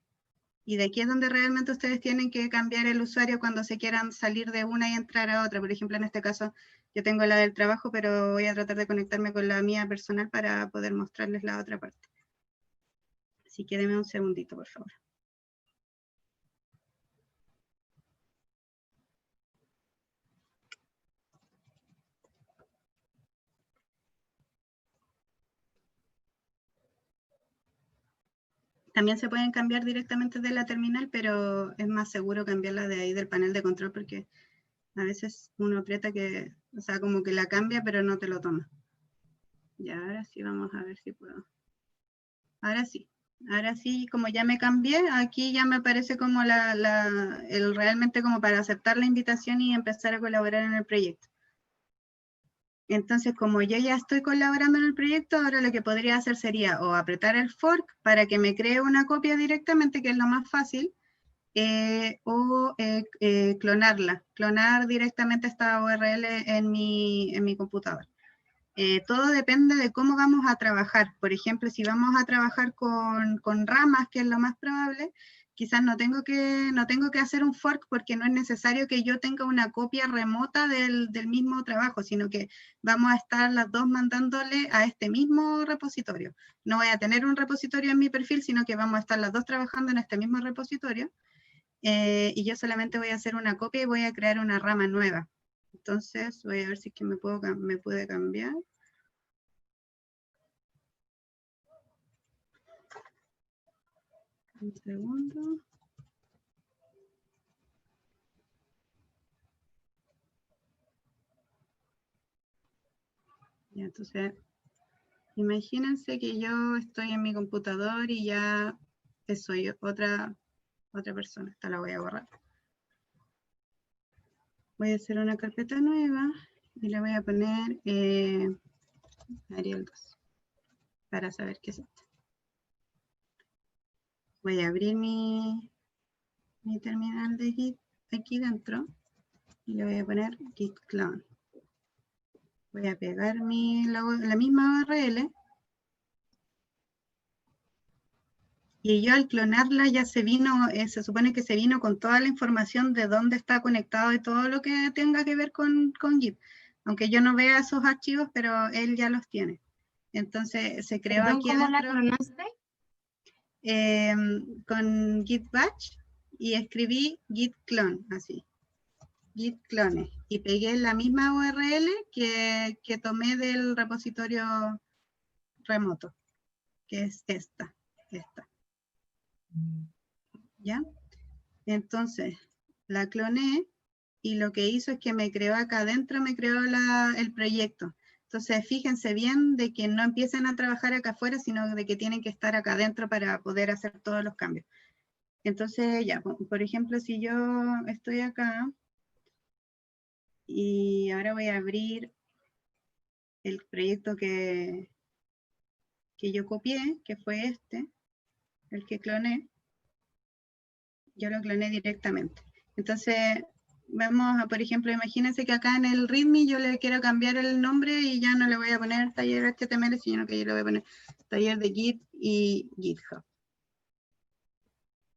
Y de aquí es donde realmente ustedes tienen que cambiar el usuario cuando se quieran salir de una y entrar a otra. Por ejemplo, en este caso, yo tengo la del trabajo, pero voy a tratar de conectarme con la mía personal para poder mostrarles la otra parte. Así que denme un segundito, por favor. También se pueden cambiar directamente de la terminal, pero es más seguro cambiarla de ahí del panel de control porque a veces uno aprieta que, o sea, como que la cambia, pero no te lo toma. Ya, ahora sí vamos a ver si puedo. Ahora sí, como ya me cambié, aquí ya me aparece como realmente como para aceptar la invitación y empezar a colaborar en el proyecto. Entonces, como yo ya estoy colaborando en el proyecto, ahora lo que podría hacer sería o apretar el fork para que me cree una copia directamente, que es lo más fácil, o clonar directamente esta URL en mi computador. Todo depende de cómo vamos a trabajar. Por ejemplo, si vamos a trabajar con ramas, que es lo más probable, quizás no tengo que hacer un fork porque no es necesario que yo tenga una copia remota del mismo trabajo, sino que vamos a estar las dos mandándole a este mismo repositorio. No voy a tener un repositorio en mi perfil, sino que vamos a estar las dos trabajando en este mismo repositorio. Y yo solamente voy a hacer una copia y voy a crear una rama nueva. Entonces, voy a ver si es que me puede cambiar. Un segundo. Ya, entonces, imagínense que yo estoy en mi computador y ya soy otra persona. Esta la voy a borrar. Voy a hacer una carpeta nueva y le voy a poner Ariel 2 para saber qué es esto. Voy a abrir mi terminal de Git aquí dentro y le voy a poner git clone. Voy a pegar la misma URL Y yo al clonarla ya se vino, se supone que se vino con toda la información de dónde está conectado y todo lo que tenga que ver con Git. Aunque yo no vea esos archivos, pero él ya los tiene. Entonces se creó Perdón, aquí ¿cómo la adentro clonaste? con Git Batch y escribí Git clone, así. Git clone. Y pegué la misma URL que tomé del repositorio remoto, que es esta. ¿Ya? Entonces, la cloné y lo que hizo es que me creó acá adentro, me creó el proyecto. Entonces, fíjense bien de que no empiecen a trabajar acá afuera, sino de que tienen que estar acá adentro para poder hacer todos los cambios. Entonces, ya, por ejemplo, si yo estoy acá y ahora voy a abrir el proyecto que yo copié, que fue este, el que cloné, yo lo cloné directamente. Entonces, vamos a, por ejemplo, imagínense que acá en el README yo le quiero cambiar el nombre y ya no le voy a poner taller HTML, sino que yo le voy a poner taller de Git y GitHub.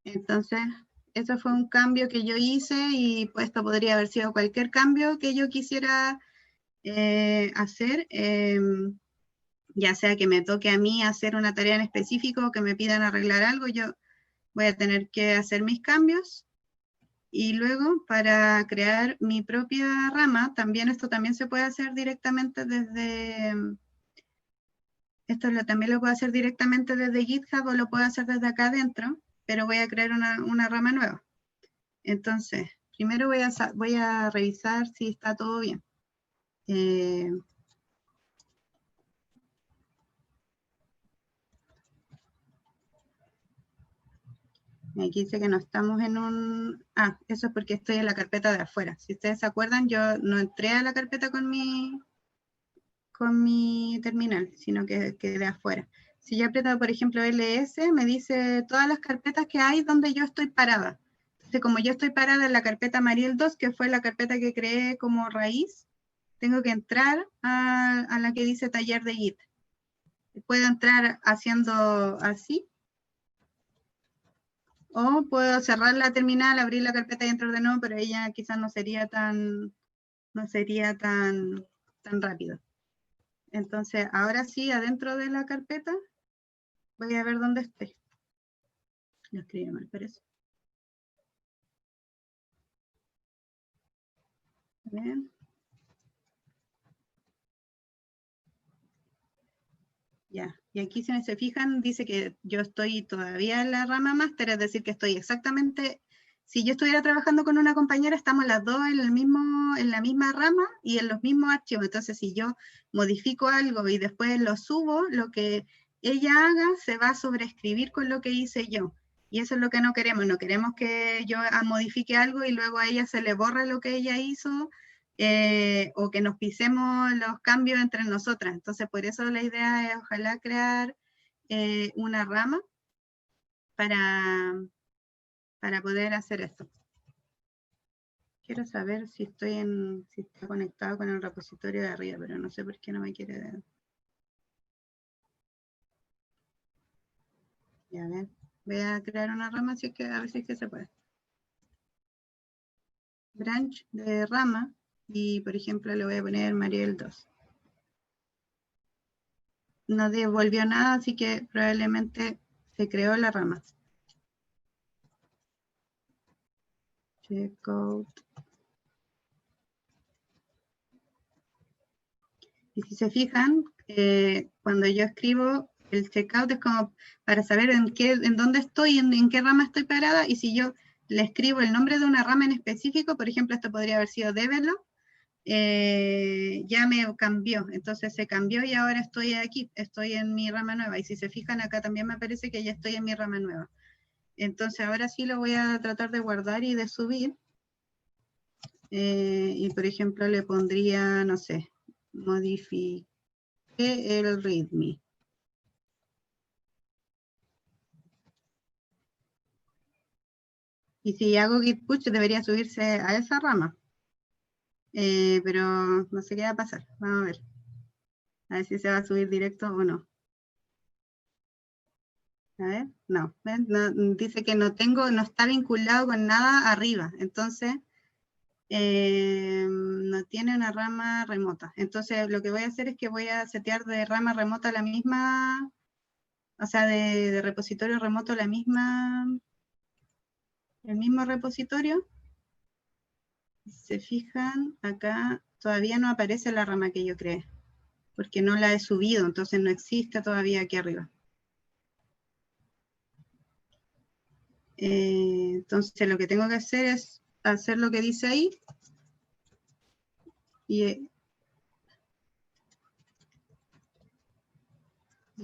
Entonces, eso fue un cambio que yo hice y pues esto podría haber sido cualquier cambio que yo quisiera hacer, ya sea que me toque a mí hacer una tarea en específico o que me pidan arreglar algo, yo voy a tener que hacer mis cambios. Y luego, para crear mi propia rama, esto también se puede hacer directamente desde, también lo puedo hacer directamente desde GitHub o lo puedo hacer desde acá adentro, pero voy a crear una rama nueva. Entonces, primero voy a revisar si está todo bien. Aquí dice que no estamos en un... eso es porque estoy en la carpeta de afuera. Si ustedes se acuerdan, yo no entré a la carpeta con mi terminal, sino que de afuera. Si yo aprieto, por ejemplo, LS, me dice todas las carpetas que hay donde yo estoy parada. Entonces, como yo estoy parada en la carpeta Mariel 2, que fue la carpeta que creé como raíz, tengo que entrar a la que dice taller de Git. Puedo entrar haciendo así, o puedo cerrar la terminal, abrir la carpeta y entrar de nuevo, pero ella quizás no sería tan rápido. Entonces, ahora sí, adentro de la carpeta, voy a ver dónde estoy. Lo escribí mal, parece. Bien. Ya, y aquí si se fijan, dice que yo estoy todavía en la rama máster, es decir, que estoy exactamente, si yo estuviera trabajando con una compañera, estamos las dos en la misma rama y en los mismos archivos. Entonces, si yo modifico algo y después lo subo, lo que ella haga se va a sobreescribir con lo que hice yo. Y eso es lo que no queremos. No queremos que yo modifique algo y luego a ella se le borre lo que ella hizo, o que nos pisemos los cambios entre nosotras. Entonces, por eso la idea es ojalá crear una rama para poder hacer esto. Quiero saber si está conectado con el repositorio de arriba, pero no sé por qué no me quiere dar. Ya ven, voy a crear una rama, así que a ver si es que se puede. Branch de rama, y por ejemplo le voy a poner Mariel 2. No devolvió nada, así que probablemente se creó la rama. Checkout. Y si se fijan, cuando yo escribo el checkout es como para saber en dónde estoy, en qué rama estoy parada, y si yo le escribo el nombre de una rama en específico, por ejemplo, esto podría haber sido Develop, ya me cambió, entonces se cambió y ahora estoy aquí, estoy en mi rama nueva, y si se fijan acá también me parece que ya estoy en mi rama nueva. Entonces ahora sí lo voy a tratar de guardar y de subir, y por ejemplo le pondría, no sé, modifique el README. Y si hago git push debería subirse a esa rama. Pero no sé qué va a pasar. Vamos a ver. A ver si se va a subir directo o no. A ver, no, ¿ven? Dice que no está vinculado con nada arriba, entonces no tiene una rama remota. Entonces lo que voy a hacer es que voy a setear de rama remota la misma, o sea, de repositorio remoto el mismo repositorio. Si se fijan, acá todavía no aparece la rama que yo creé, porque no la he subido, entonces no existe todavía aquí arriba. Entonces lo que tengo que hacer es hacer lo que dice ahí y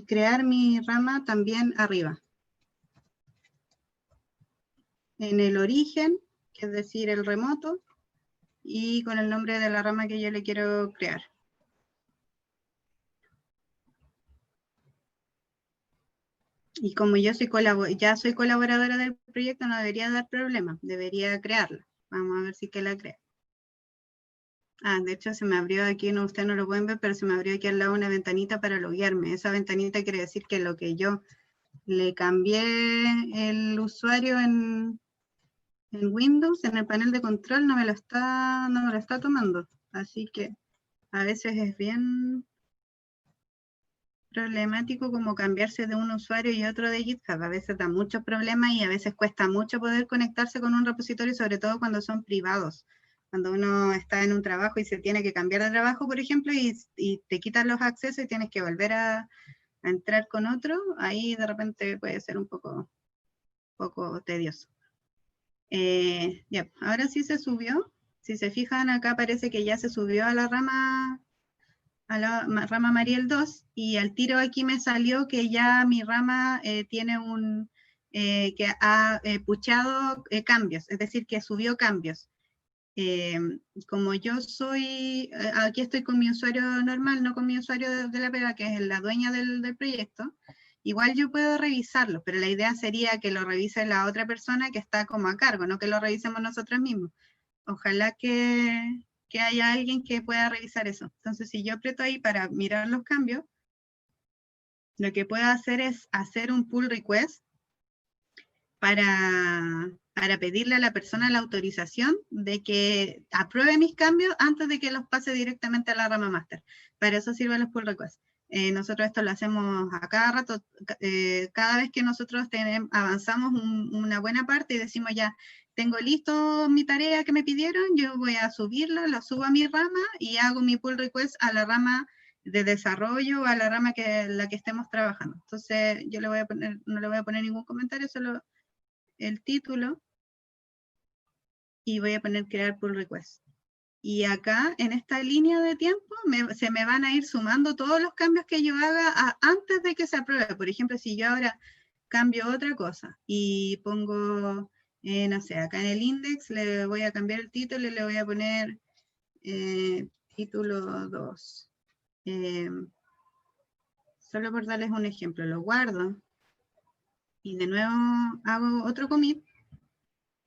crear mi rama también arriba. En el origen, que es decir, el remoto, y con el nombre de la rama que yo le quiero crear. Y como yo ya soy colaboradora del proyecto, no debería dar problema, debería crearla. Vamos a ver si que la crea. Ah, de hecho se me abrió aquí, no, ustedes no lo pueden ver, pero se me abrió aquí al lado una ventanita para loguearme. Esa ventanita quiere decir que lo que yo le cambié el usuario en Windows, en el panel de control, no me lo está tomando. Así que a veces es bien problemático como cambiarse de un usuario y otro de GitHub. A veces da muchos problemas y a veces cuesta mucho poder conectarse con un repositorio, sobre todo cuando son privados. Cuando uno está en un trabajo y se tiene que cambiar de trabajo, por ejemplo, y te quitan los accesos y tienes que volver a entrar con otro, ahí de repente puede ser un poco tedioso. Ya, ahora sí se subió. Si se fijan, acá parece que ya se subió a la rama Mariel 2, y al tiro aquí me salió que ya mi rama tiene que ha puchado cambios, es decir, que subió cambios. Como yo aquí estoy con mi usuario normal, no con mi usuario de la pega, que es la dueña del proyecto, igual yo puedo revisarlo, pero la idea sería que lo revise la otra persona que está como a cargo, no que lo revisemos nosotros mismos. Ojalá que haya alguien que pueda revisar eso. Entonces, si yo aprieto ahí para mirar los cambios, lo que puedo hacer es hacer un pull request para pedirle a la persona la autorización de que apruebe mis cambios antes de que los pase directamente a la rama master. Para eso sirven los pull requests. Nosotros esto lo hacemos a cada rato, cada vez que nosotros avanzamos una buena parte y decimos ya, tengo listo mi tarea que me pidieron, yo voy a subirla, la subo a mi rama y hago mi pull request a la rama de desarrollo, a la rama la que estemos trabajando. Entonces yo no le voy a poner ningún comentario, solo el título, y voy a poner crear pull request. Y acá, en esta línea de tiempo, se me van a ir sumando todos los cambios que yo haga antes de que se apruebe. Por ejemplo, si yo ahora cambio otra cosa y pongo, no sé, acá en el index le voy a cambiar el título y le voy a poner título 2. Solo por darles un ejemplo, lo guardo y de nuevo hago otro commit.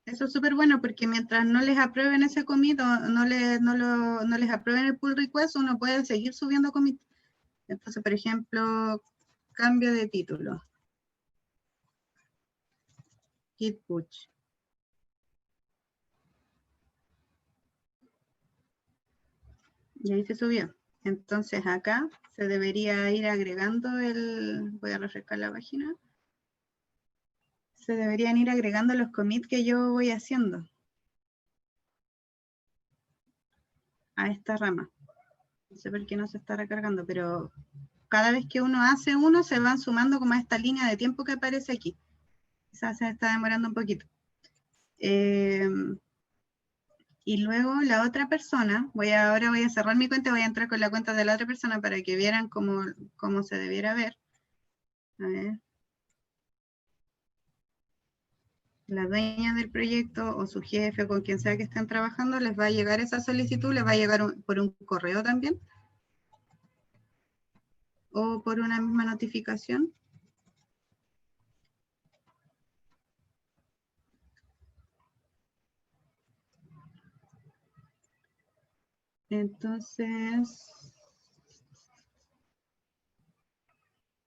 Eso es súper bueno porque mientras no les aprueben ese commit o no les aprueben el pull request, uno puede seguir subiendo commit. Entonces, por ejemplo, cambio de título. Git push. Y ahí se subió. Entonces acá se debería ir agregando voy a refrescar la página. Se deberían ir agregando los commits que yo voy haciendo a esta rama. No sé por qué no se está recargando, pero cada vez que uno hace uno, se van sumando como a esta línea de tiempo que aparece aquí. Quizás se está demorando un poquito. Y luego la otra persona, ahora voy a cerrar mi cuenta, voy a entrar con la cuenta de la otra persona para que vieran cómo se debiera ver. A ver. La dueña del proyecto o su jefe, con quien sea que estén trabajando, les va a llegar esa solicitud, les va a llegar por un correo también, o por una misma notificación. Entonces,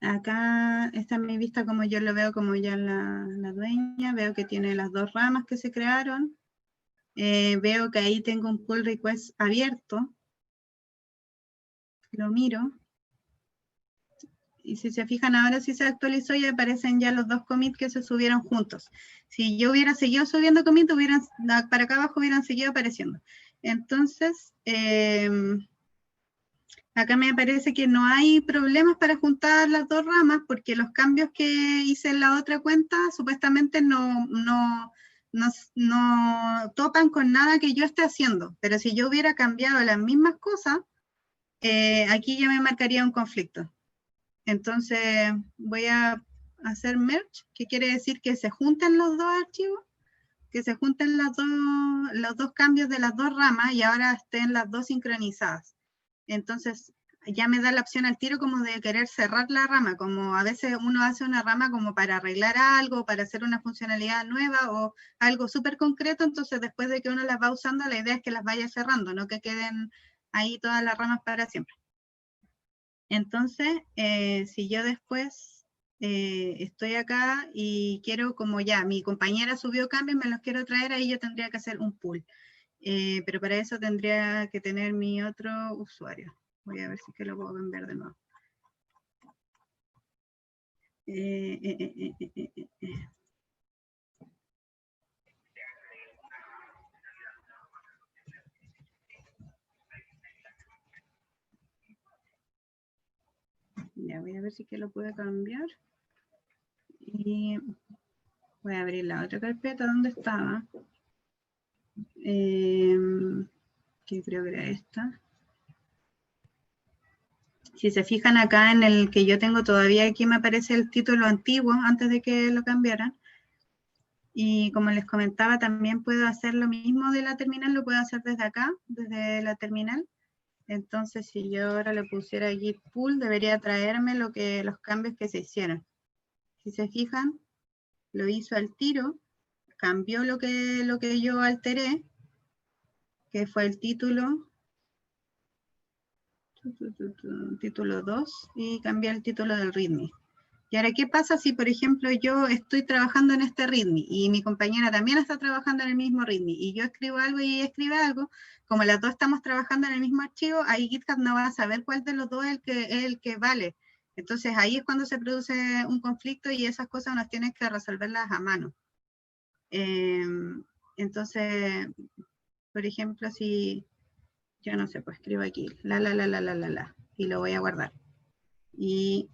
Acá está mi vista como yo lo veo como ya la dueña. Veo que tiene las dos ramas que se crearon. Veo que ahí tengo un pull request abierto. Lo miro. Y si se fijan ahora sí se actualizó y aparecen ya los dos commits que se subieron juntos. Si yo hubiera seguido subiendo commits, para acá abajo hubieran seguido apareciendo. Entonces, acá me parece que no hay problemas para juntar las dos ramas porque los cambios que hice en la otra cuenta supuestamente no topan con nada que yo esté haciendo. Pero si yo hubiera cambiado las mismas cosas, aquí ya me marcaría un conflicto. Entonces voy a hacer merge, que quiere decir que se juntan los dos archivos, que se junten los dos cambios de las dos ramas y ahora estén las dos sincronizadas. Entonces ya me da la opción al tiro como de querer cerrar la rama, como a veces uno hace una rama como para arreglar algo, para hacer una funcionalidad nueva o algo súper concreto, entonces después de que uno las va usando, la idea es que las vaya cerrando, no que queden ahí todas las ramas para siempre. Entonces, si yo después estoy acá y quiero, como ya mi compañera subió cambios, me los quiero traer, ahí yo tendría que hacer un pull. Pero para eso tendría que tener mi otro usuario. Voy a ver si es que lo puedo cambiar de nuevo. Ya voy a ver si es que lo puedo cambiar. Y voy a abrir la otra carpeta donde estaba. Que creo que era esta. Si se fijan acá en el que yo tengo todavía, aquí me aparece el título antiguo antes de que lo cambiaran. Y como les comentaba, también puedo hacer lo mismo de la terminal, lo puedo hacer desde acá, desde la terminal. Entonces, si yo ahora le pusiera git pull, debería traerme los cambios que se hicieron. Si se fijan, lo hizo al tiro, cambió lo que yo alteré, que fue el título, título 2, y cambié el título del readme. Y ahora, ¿qué pasa si, por ejemplo, yo estoy trabajando en este readme y mi compañera también está trabajando en el mismo readme y yo escribo algo y ella escribe algo? Como las dos estamos trabajando en el mismo archivo, ahí GitHub no va a saber cuál de los dos es el que vale. Entonces, ahí es cuando se produce un conflicto y esas cosas nos tienen que resolverlas a mano. Entonces, por ejemplo, si yo no sé, pues escribo aquí, y lo voy a guardar. Y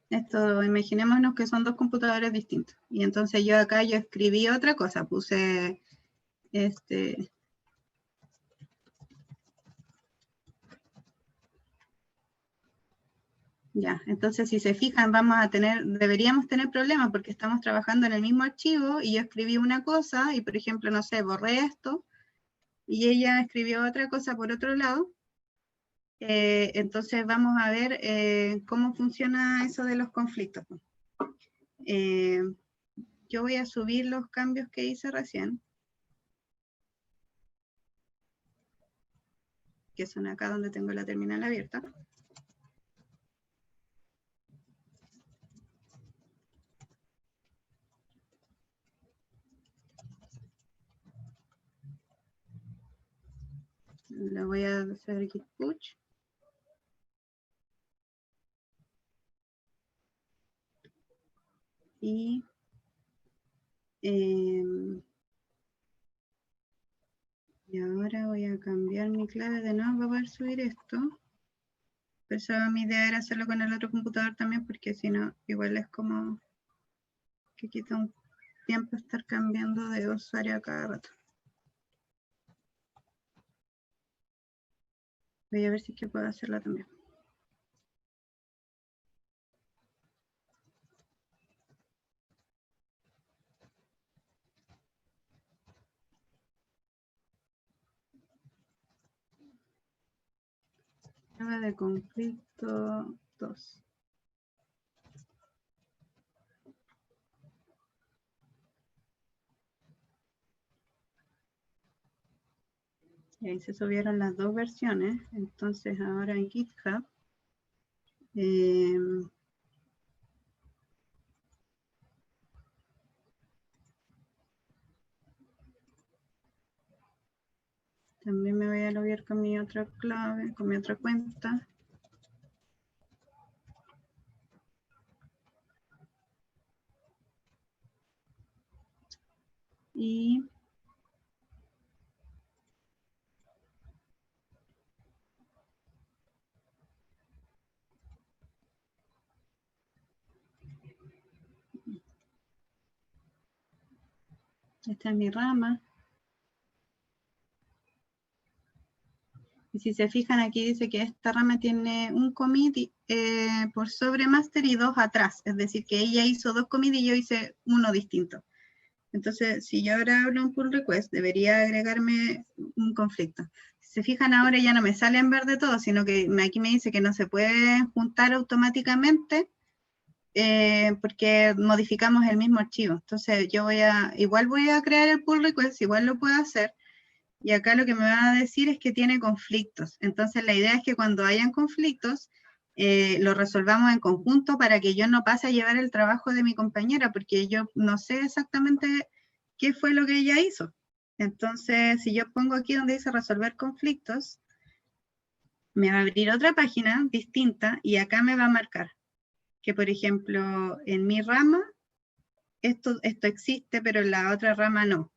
esto, imaginémonos que son dos computadores distintos. Y entonces yo acá escribí otra cosa, puse ya, entonces si se fijan deberíamos tener problemas porque estamos trabajando en el mismo archivo y yo escribí una cosa y por ejemplo, no sé, borré esto y ella escribió otra cosa por otro lado. Entonces vamos a ver cómo funciona eso de los conflictos. Yo voy a subir los cambios que hice recién, que son acá donde tengo la terminal abierta. Le voy a hacer git push. Y ahora voy a cambiar mi clave de nuevo para poder subir esto. Pero mi idea era hacerlo con el otro computador también, porque si no, igual es como que quita un tiempo estar cambiando de usuario a cada rato. Voy a ver si es que puedo hacerlo también. Prueba de conflicto 2. Y ahí se subieron las dos versiones. Entonces ahora en GitHub también me voy a loguear con mi otra clave, con mi otra cuenta. Y esta es mi rama. Y si se fijan aquí dice que esta rama tiene un commit por sobre master y 2 atrás. Es decir, que ella hizo 2 commits y yo hice uno distinto. Entonces, si yo ahora hablo un pull request, debería agregarme un conflicto. Si se fijan ahora ya no me sale en verde todo, sino que aquí me dice que no se puede juntar automáticamente porque modificamos el mismo archivo. Entonces, yo igual voy a crear el pull request, igual lo puedo hacer. Y acá lo que me va a decir es que tiene conflictos. Entonces la idea es que cuando hayan conflictos, lo resolvamos en conjunto para que yo no pase a llevar el trabajo de mi compañera, porque yo no sé exactamente qué fue lo que ella hizo. Entonces, si yo pongo aquí donde dice resolver conflictos, me va a abrir otra página distinta y acá me va a marcar que, por ejemplo, en mi rama, esto existe, pero en la otra rama no.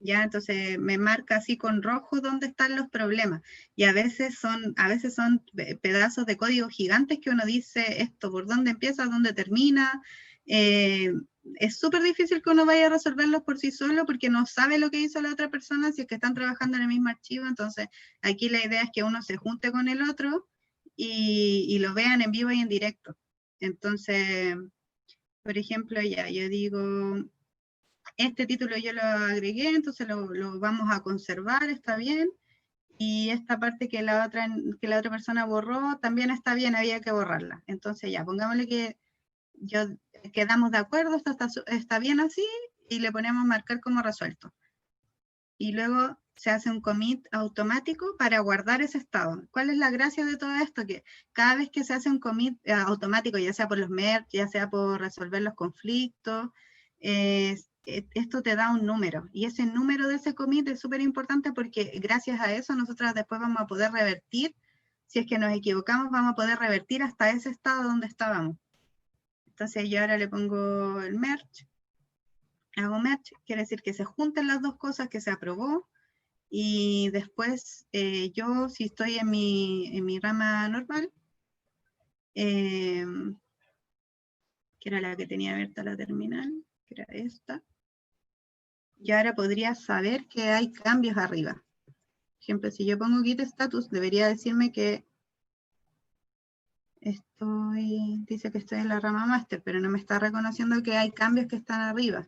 ¿Ya? Entonces me marca así con rojo dónde están los problemas. Y a veces son pedazos de código gigantes que uno dice esto, por dónde empieza, dónde termina. Es súper difícil que uno vaya a resolverlos por sí solo porque no sabe lo que hizo la otra persona si es que están trabajando en el mismo archivo. Entonces aquí la idea es que uno se junte con el otro y lo vean en vivo y en directo. Entonces, por ejemplo, ya yo digo... Este título yo lo agregué, entonces lo vamos a conservar, está bien. Y esta parte que la otra persona borró, también está bien, había que borrarla. Entonces ya, pongámosle que quedamos de acuerdo, esto está bien así, y le ponemos marcar como resuelto. Y luego se hace un commit automático para guardar ese estado. ¿Cuál es la gracia de todo esto? Que cada vez que se hace un commit automático, ya sea por los merge, ya sea por resolver los conflictos, esto te da un número, y ese número de ese commit es súper importante porque gracias a eso nosotros después vamos a poder revertir, si es que nos equivocamos, vamos a poder revertir hasta ese estado donde estábamos. Entonces yo ahora le pongo el merge, hago merge, quiere decir que se junten las dos cosas, que se aprobó, y después yo, si estoy en mi rama normal, que era la que tenía abierta la terminal, que era esta, y ahora podría saber que hay cambios arriba. Por ejemplo, si yo pongo git status, debería decirme que dice que estoy en la rama master, pero no me está reconociendo que hay cambios que están arriba.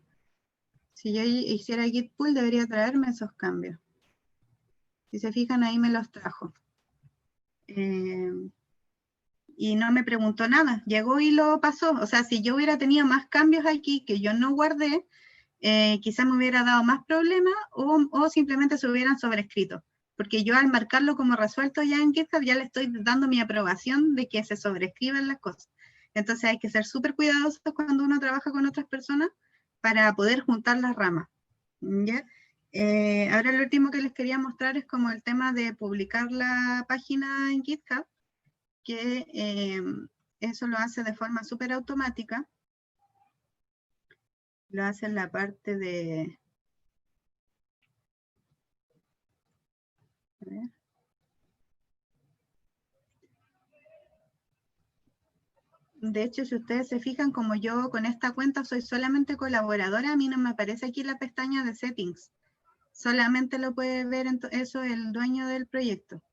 Si yo hiciera git pull, debería traerme esos cambios. Si se fijan, ahí me los trajo. Y no me preguntó nada, llegó y lo pasó. O sea, si yo hubiera tenido más cambios aquí que yo no guardé, quizás me hubiera dado más problemas o simplemente se hubieran sobrescrito. Porque yo al marcarlo como resuelto ya en GitHub ya le estoy dando mi aprobación de que se sobrescriban las cosas. Entonces hay que ser súper cuidadosos cuando uno trabaja con otras personas para poder juntar las ramas. ¿Ya? Ahora lo último que les quería mostrar es como el tema de publicar la página en GitHub, que eso lo hace de forma súper automática. Lo hace en la parte de... A ver. De hecho, si ustedes se fijan, como yo con esta cuenta soy solamente colaboradora, a mí no me aparece aquí la pestaña de settings. Solamente lo puede ver eso el dueño del proyecto,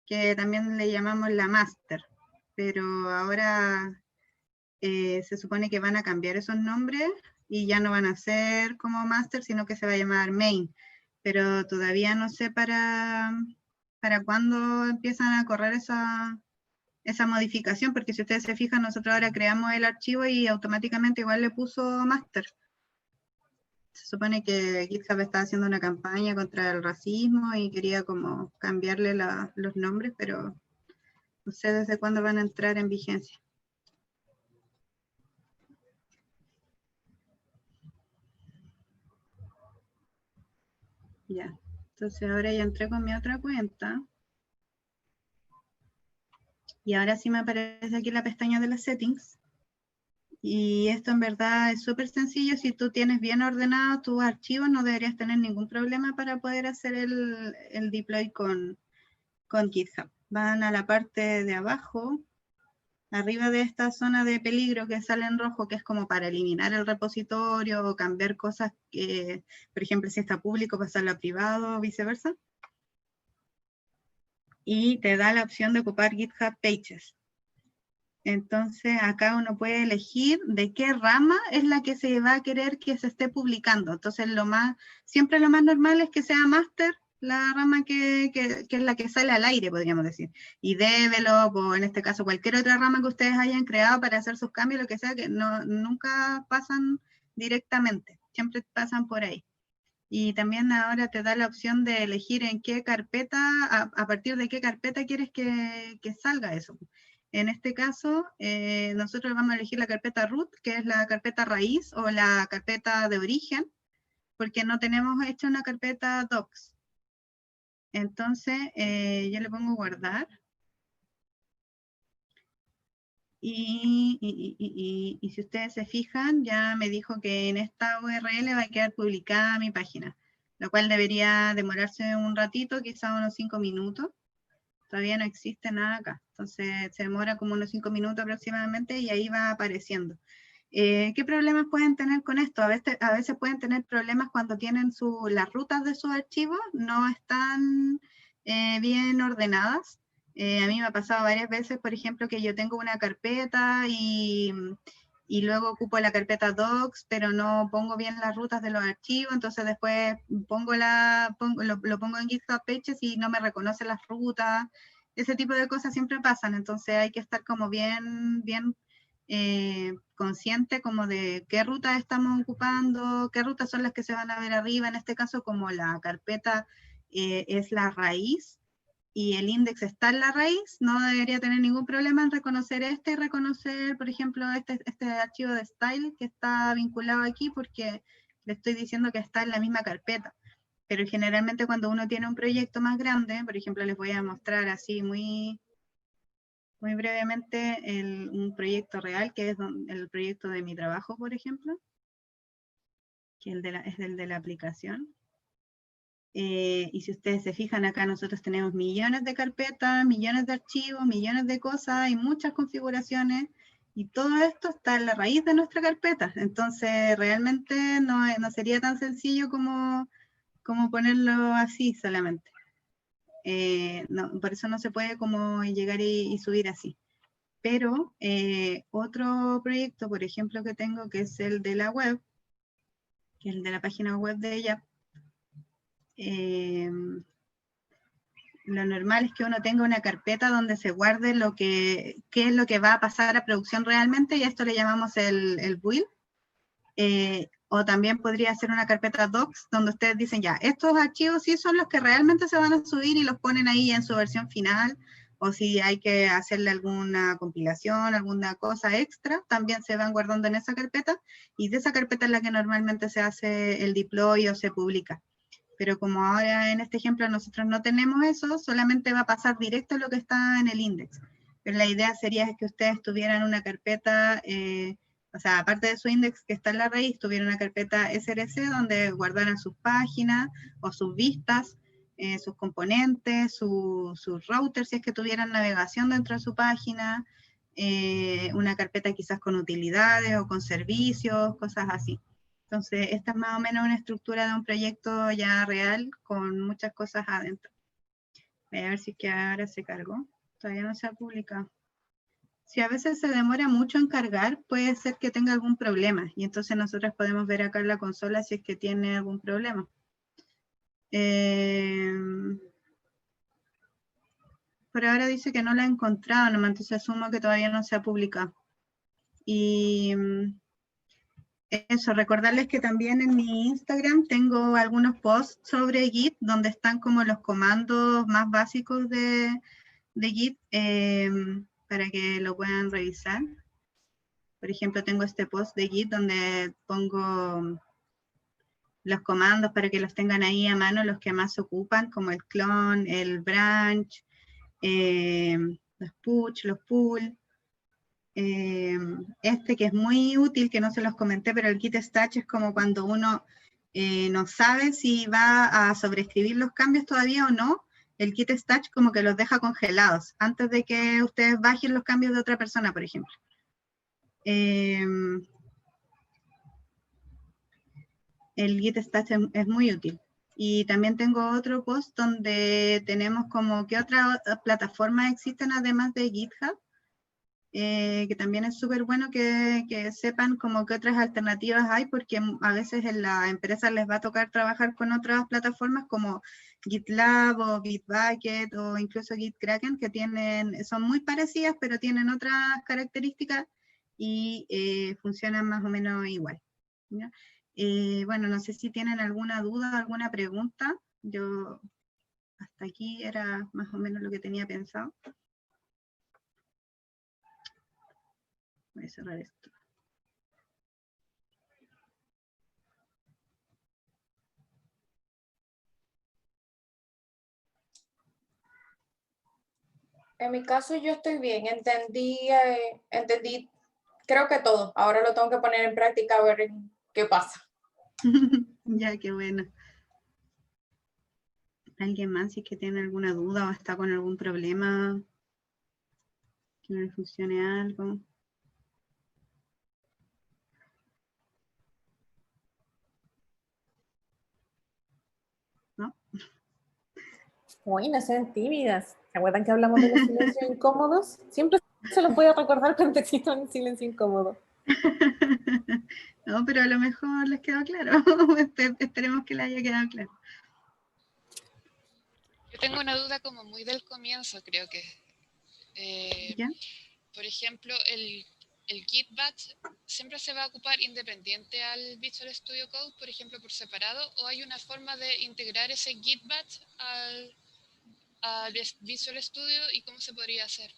que también le llamamos la master. Pero ahora se supone que van a cambiar esos nombres y ya no van a ser como master, sino que se va a llamar main. Pero todavía no sé para para cuándo empiezan a correr esa modificación, porque si ustedes se fijan, nosotros ahora creamos el archivo y automáticamente igual le puso master. Se supone que GitHub está haciendo una campaña contra el racismo y quería como cambiarle los nombres, pero no sé desde cuándo van a entrar en vigencia. Ya, entonces ahora ya entré con mi otra cuenta. Y ahora sí me aparece aquí la pestaña de las settings. Y esto en verdad es súper sencillo. Si tú tienes bien ordenados tus archivos, no deberías tener ningún problema para poder hacer el deploy con GitHub. Van a la parte de abajo, arriba de esta zona de peligro que sale en rojo, que es como para eliminar el repositorio o cambiar cosas que, por ejemplo, si está público, pasarlo a privado o viceversa. Y te da la opción de ocupar GitHub Pages. Entonces acá uno puede elegir de qué rama es la que se va a querer que se esté publicando. Entonces siempre lo más normal es que sea master, la rama que es la que sale al aire, podríamos decir. Y develop, o en este caso cualquier otra rama que ustedes hayan creado para hacer sus cambios, lo que sea, que nunca pasan directamente, siempre pasan por ahí. Y también ahora te da la opción de elegir en qué carpeta, a partir de qué carpeta quieres que salga eso. En este caso, nosotros vamos a elegir la carpeta root, que es la carpeta raíz o la carpeta de origen, porque no tenemos hecha una carpeta docs. Entonces, yo le pongo guardar. Y si ustedes se fijan, ya me dijo que en esta URL va a quedar publicada mi página, lo cual debería demorarse un ratito, quizá unos 5 minutos. Todavía no existe nada acá, entonces se demora como unos 5 minutos aproximadamente y ahí va apareciendo. ¿Qué problemas pueden tener con esto? A veces pueden tener problemas cuando tienen las rutas de sus archivos, no están bien ordenadas. A mí me ha pasado varias veces, por ejemplo, que yo tengo una carpeta y luego ocupo la carpeta docs, pero no pongo bien las rutas de los archivos, entonces después lo pongo en GitHub Pages y no me reconoce las rutas. Ese tipo de cosas siempre pasan, entonces hay que estar como bien consciente como de qué rutas estamos ocupando, qué rutas son las que se van a ver arriba, en este caso como la carpeta es la raíz, y el index está en la raíz, no debería tener ningún problema en reconocer y reconocer, por ejemplo, este archivo de style que está vinculado aquí porque le estoy diciendo que está en la misma carpeta. Pero generalmente cuando uno tiene un proyecto más grande, por ejemplo, les voy a mostrar así muy brevemente un proyecto real, que es el proyecto de mi trabajo, por ejemplo, que es el de la aplicación. Y si ustedes se fijan acá, nosotros tenemos millones de carpetas, millones de archivos, millones de cosas y muchas configuraciones, y todo esto está en la raíz de nuestra carpeta. Entonces, realmente no sería tan sencillo como ponerlo así solamente. Por eso no se puede como llegar y subir así. Pero otro proyecto, por ejemplo, que tengo, que es el de la web, que es el de la página web de ella, lo normal es que uno tenga una carpeta donde se guarde qué es lo que va a pasar a producción realmente, y a esto le llamamos el build. O también podría ser una carpeta docs donde ustedes dicen ya, estos archivos sí son los que realmente se van a subir y los ponen ahí en su versión final, o si hay que hacerle alguna compilación, alguna cosa extra, también se van guardando en esa carpeta, y de esa carpeta es la que normalmente se hace el deploy o se publica. Pero como ahora en este ejemplo nosotros no tenemos eso, solamente va a pasar directo lo que está en el index. Pero la idea sería que ustedes tuvieran una carpeta, o sea, aparte de su index que está en la raíz, tuvieran una carpeta SRC donde guardaran sus páginas o sus vistas, sus componentes, sus routers, si es que tuvieran navegación dentro de su página, una carpeta quizás con utilidades o con servicios, cosas así. Entonces, esta es más o menos una estructura de un proyecto ya real con muchas cosas adentro. Voy a ver si es que ahora se cargó. Todavía no se ha publicado. Si a veces se demora mucho en cargar, puede ser que tenga algún problema. Y entonces nosotros podemos ver acá en la consola si es que tiene algún problema. por ahora dice que no la ha encontrado, nomás, entonces asumo que todavía no se ha publicado. Y eso, recordarles que también en mi Instagram tengo algunos posts sobre Git, donde están como los comandos más básicos de Git, para que lo puedan revisar. Por ejemplo, tengo este post de Git donde pongo los comandos para que los tengan ahí a mano, los que más ocupan, como el clone, el branch, los push, los pull. Este que es muy útil, que no se los comenté, pero el git stash es como cuando uno no sabe si va a sobreescribir los cambios todavía o no. El git stash como que los deja congelados antes de que ustedes bajen los cambios de otra persona, por ejemplo. El git stash es muy útil. Y también tengo otro post donde tenemos como qué otras plataformas existen además de GitHub, que también es súper bueno que sepan como qué otras alternativas hay, porque a veces en la empresa les va a tocar trabajar con otras plataformas como GitLab o Bitbucket o incluso GitKraken, que son muy parecidas, pero tienen otras características y funcionan más o menos igual, ¿ya? Bueno, no sé si tienen alguna duda, alguna pregunta. Yo hasta aquí era más o menos lo que tenía pensado. Voy a cerrar esto. En mi caso yo estoy bien, entendí, creo que todo. Ahora lo tengo que poner en práctica a ver qué pasa. Ya, qué bueno. ¿Alguien más si es que tiene alguna duda o está con algún problema? Que no le funcione algo. ¿No? Uy, no sean tímidas. ¿Se acuerdan que hablamos de los silencios incómodos? Siempre se los voy a recordar cuando exista un silencio incómodo. No, pero a lo mejor les quedó claro. Esperemos que les haya quedado claro. Yo tengo una duda como muy del comienzo, creo que. ¿Ya? Por ejemplo, el Git batch siempre se va a ocupar independiente al Visual Studio Code, por ejemplo, por separado, o hay una forma de integrar ese Git batch al Visual Studio y cómo se podría hacer.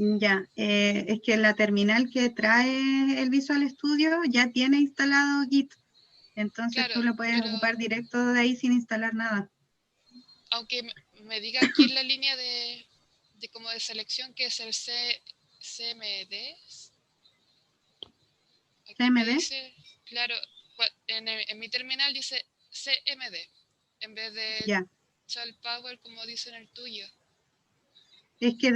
Ya, es que la terminal que trae el Visual Studio ya tiene instalado Git. Entonces Claro, tú lo puedes ocupar directo de ahí sin instalar nada. Aunque me diga aquí en la línea de como de selección que es el CMD. Aquí me ¿CMD? dice, claro, en mi terminal dice CMD, en vez de Ya. Shell Power como dice en el tuyo. Es que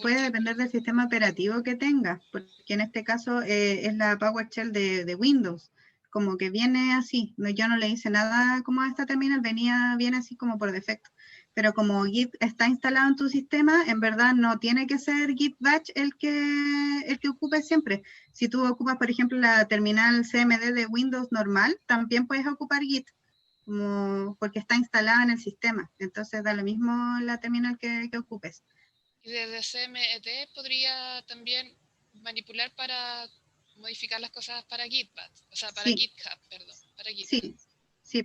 puede depender del sistema operativo que tengas, porque en este caso es la PowerShell de Windows, como que viene así. Yo no le hice nada como a esta terminal, viene así como por defecto. Pero como Git está instalado en tu sistema, en verdad no tiene que ser Git Batch el que ocupe siempre. Si tú ocupas, por ejemplo, la terminal CMD de Windows normal, también puedes ocupar Git, porque está instalada en el sistema. Entonces da lo mismo la terminal que ocupes. Y desde CMD podría también manipular para modificar las cosas para GitHub, o sea, para GitHub, perdón, para GitHub. Sí,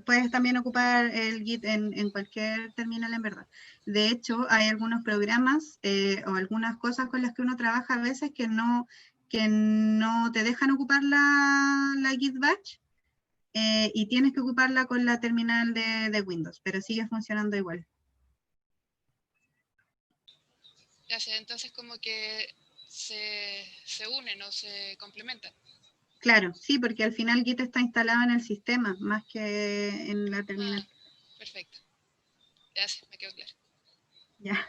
puedes también ocupar el Git en cualquier terminal en verdad. De hecho, hay algunos programas o algunas cosas con las que uno trabaja a veces que no te dejan ocupar la Git Batch, y tienes que ocuparla con la terminal de Windows, pero sigue funcionando igual. Gracias, entonces como que se unen o se complementan. Claro, sí, porque al final Git está instalado en el sistema, más que en la terminal. Perfecto. Gracias, me quedó claro. Ya.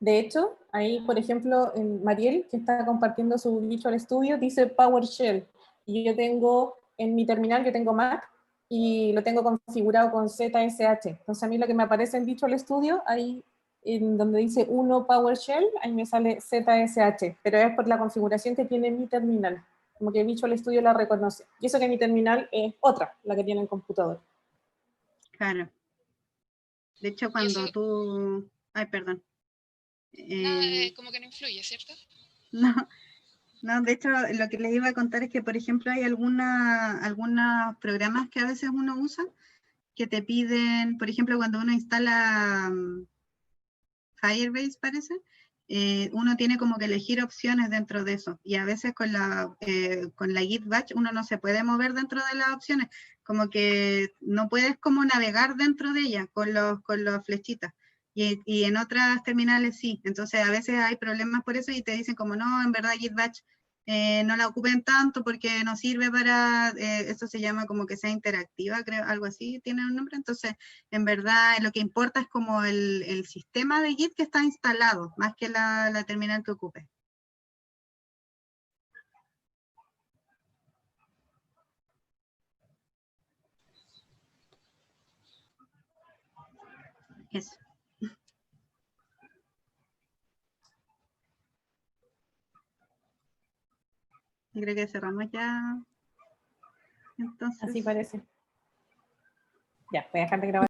De hecho, ahí, por ejemplo, en Mariel, que está compartiendo su Visual Studio, dice PowerShell. Y yo tengo, en mi terminal, yo tengo Mac, y lo tengo configurado con ZSH. Entonces a mí lo que me aparece en Visual Studio, ahí en donde dice 1 PowerShell, ahí me sale ZSH, pero es por la configuración que tiene mi terminal, como que Visual Studio la reconoce. Y eso que mi terminal es otra, la que tiene el computador. Claro. De hecho, cuando tú... Ay, perdón. Como que no influye, ¿cierto? No, no, de hecho, lo que les iba a contar es que, por ejemplo, hay algunos programas que a veces uno usa que te piden, por ejemplo, cuando uno instala Firebase, parece, uno tiene como que elegir opciones dentro de eso. Y a veces con la Git Batch uno no se puede mover dentro de las opciones, como que no puedes como navegar dentro de ella con los flechitas. Y en otras terminales sí. Entonces a veces hay problemas por eso y te dicen como no, en verdad Git Batch no la ocupen tanto porque no sirve para, esto se llama como que sea interactiva, creo, algo así tiene un nombre. Entonces, en verdad, lo que importa es como el sistema de Git que está instalado, más que la terminal que ocupe. Eso. Yo creo que cerramos ya. Entonces. Así parece. Ya, voy a dejar de grabar.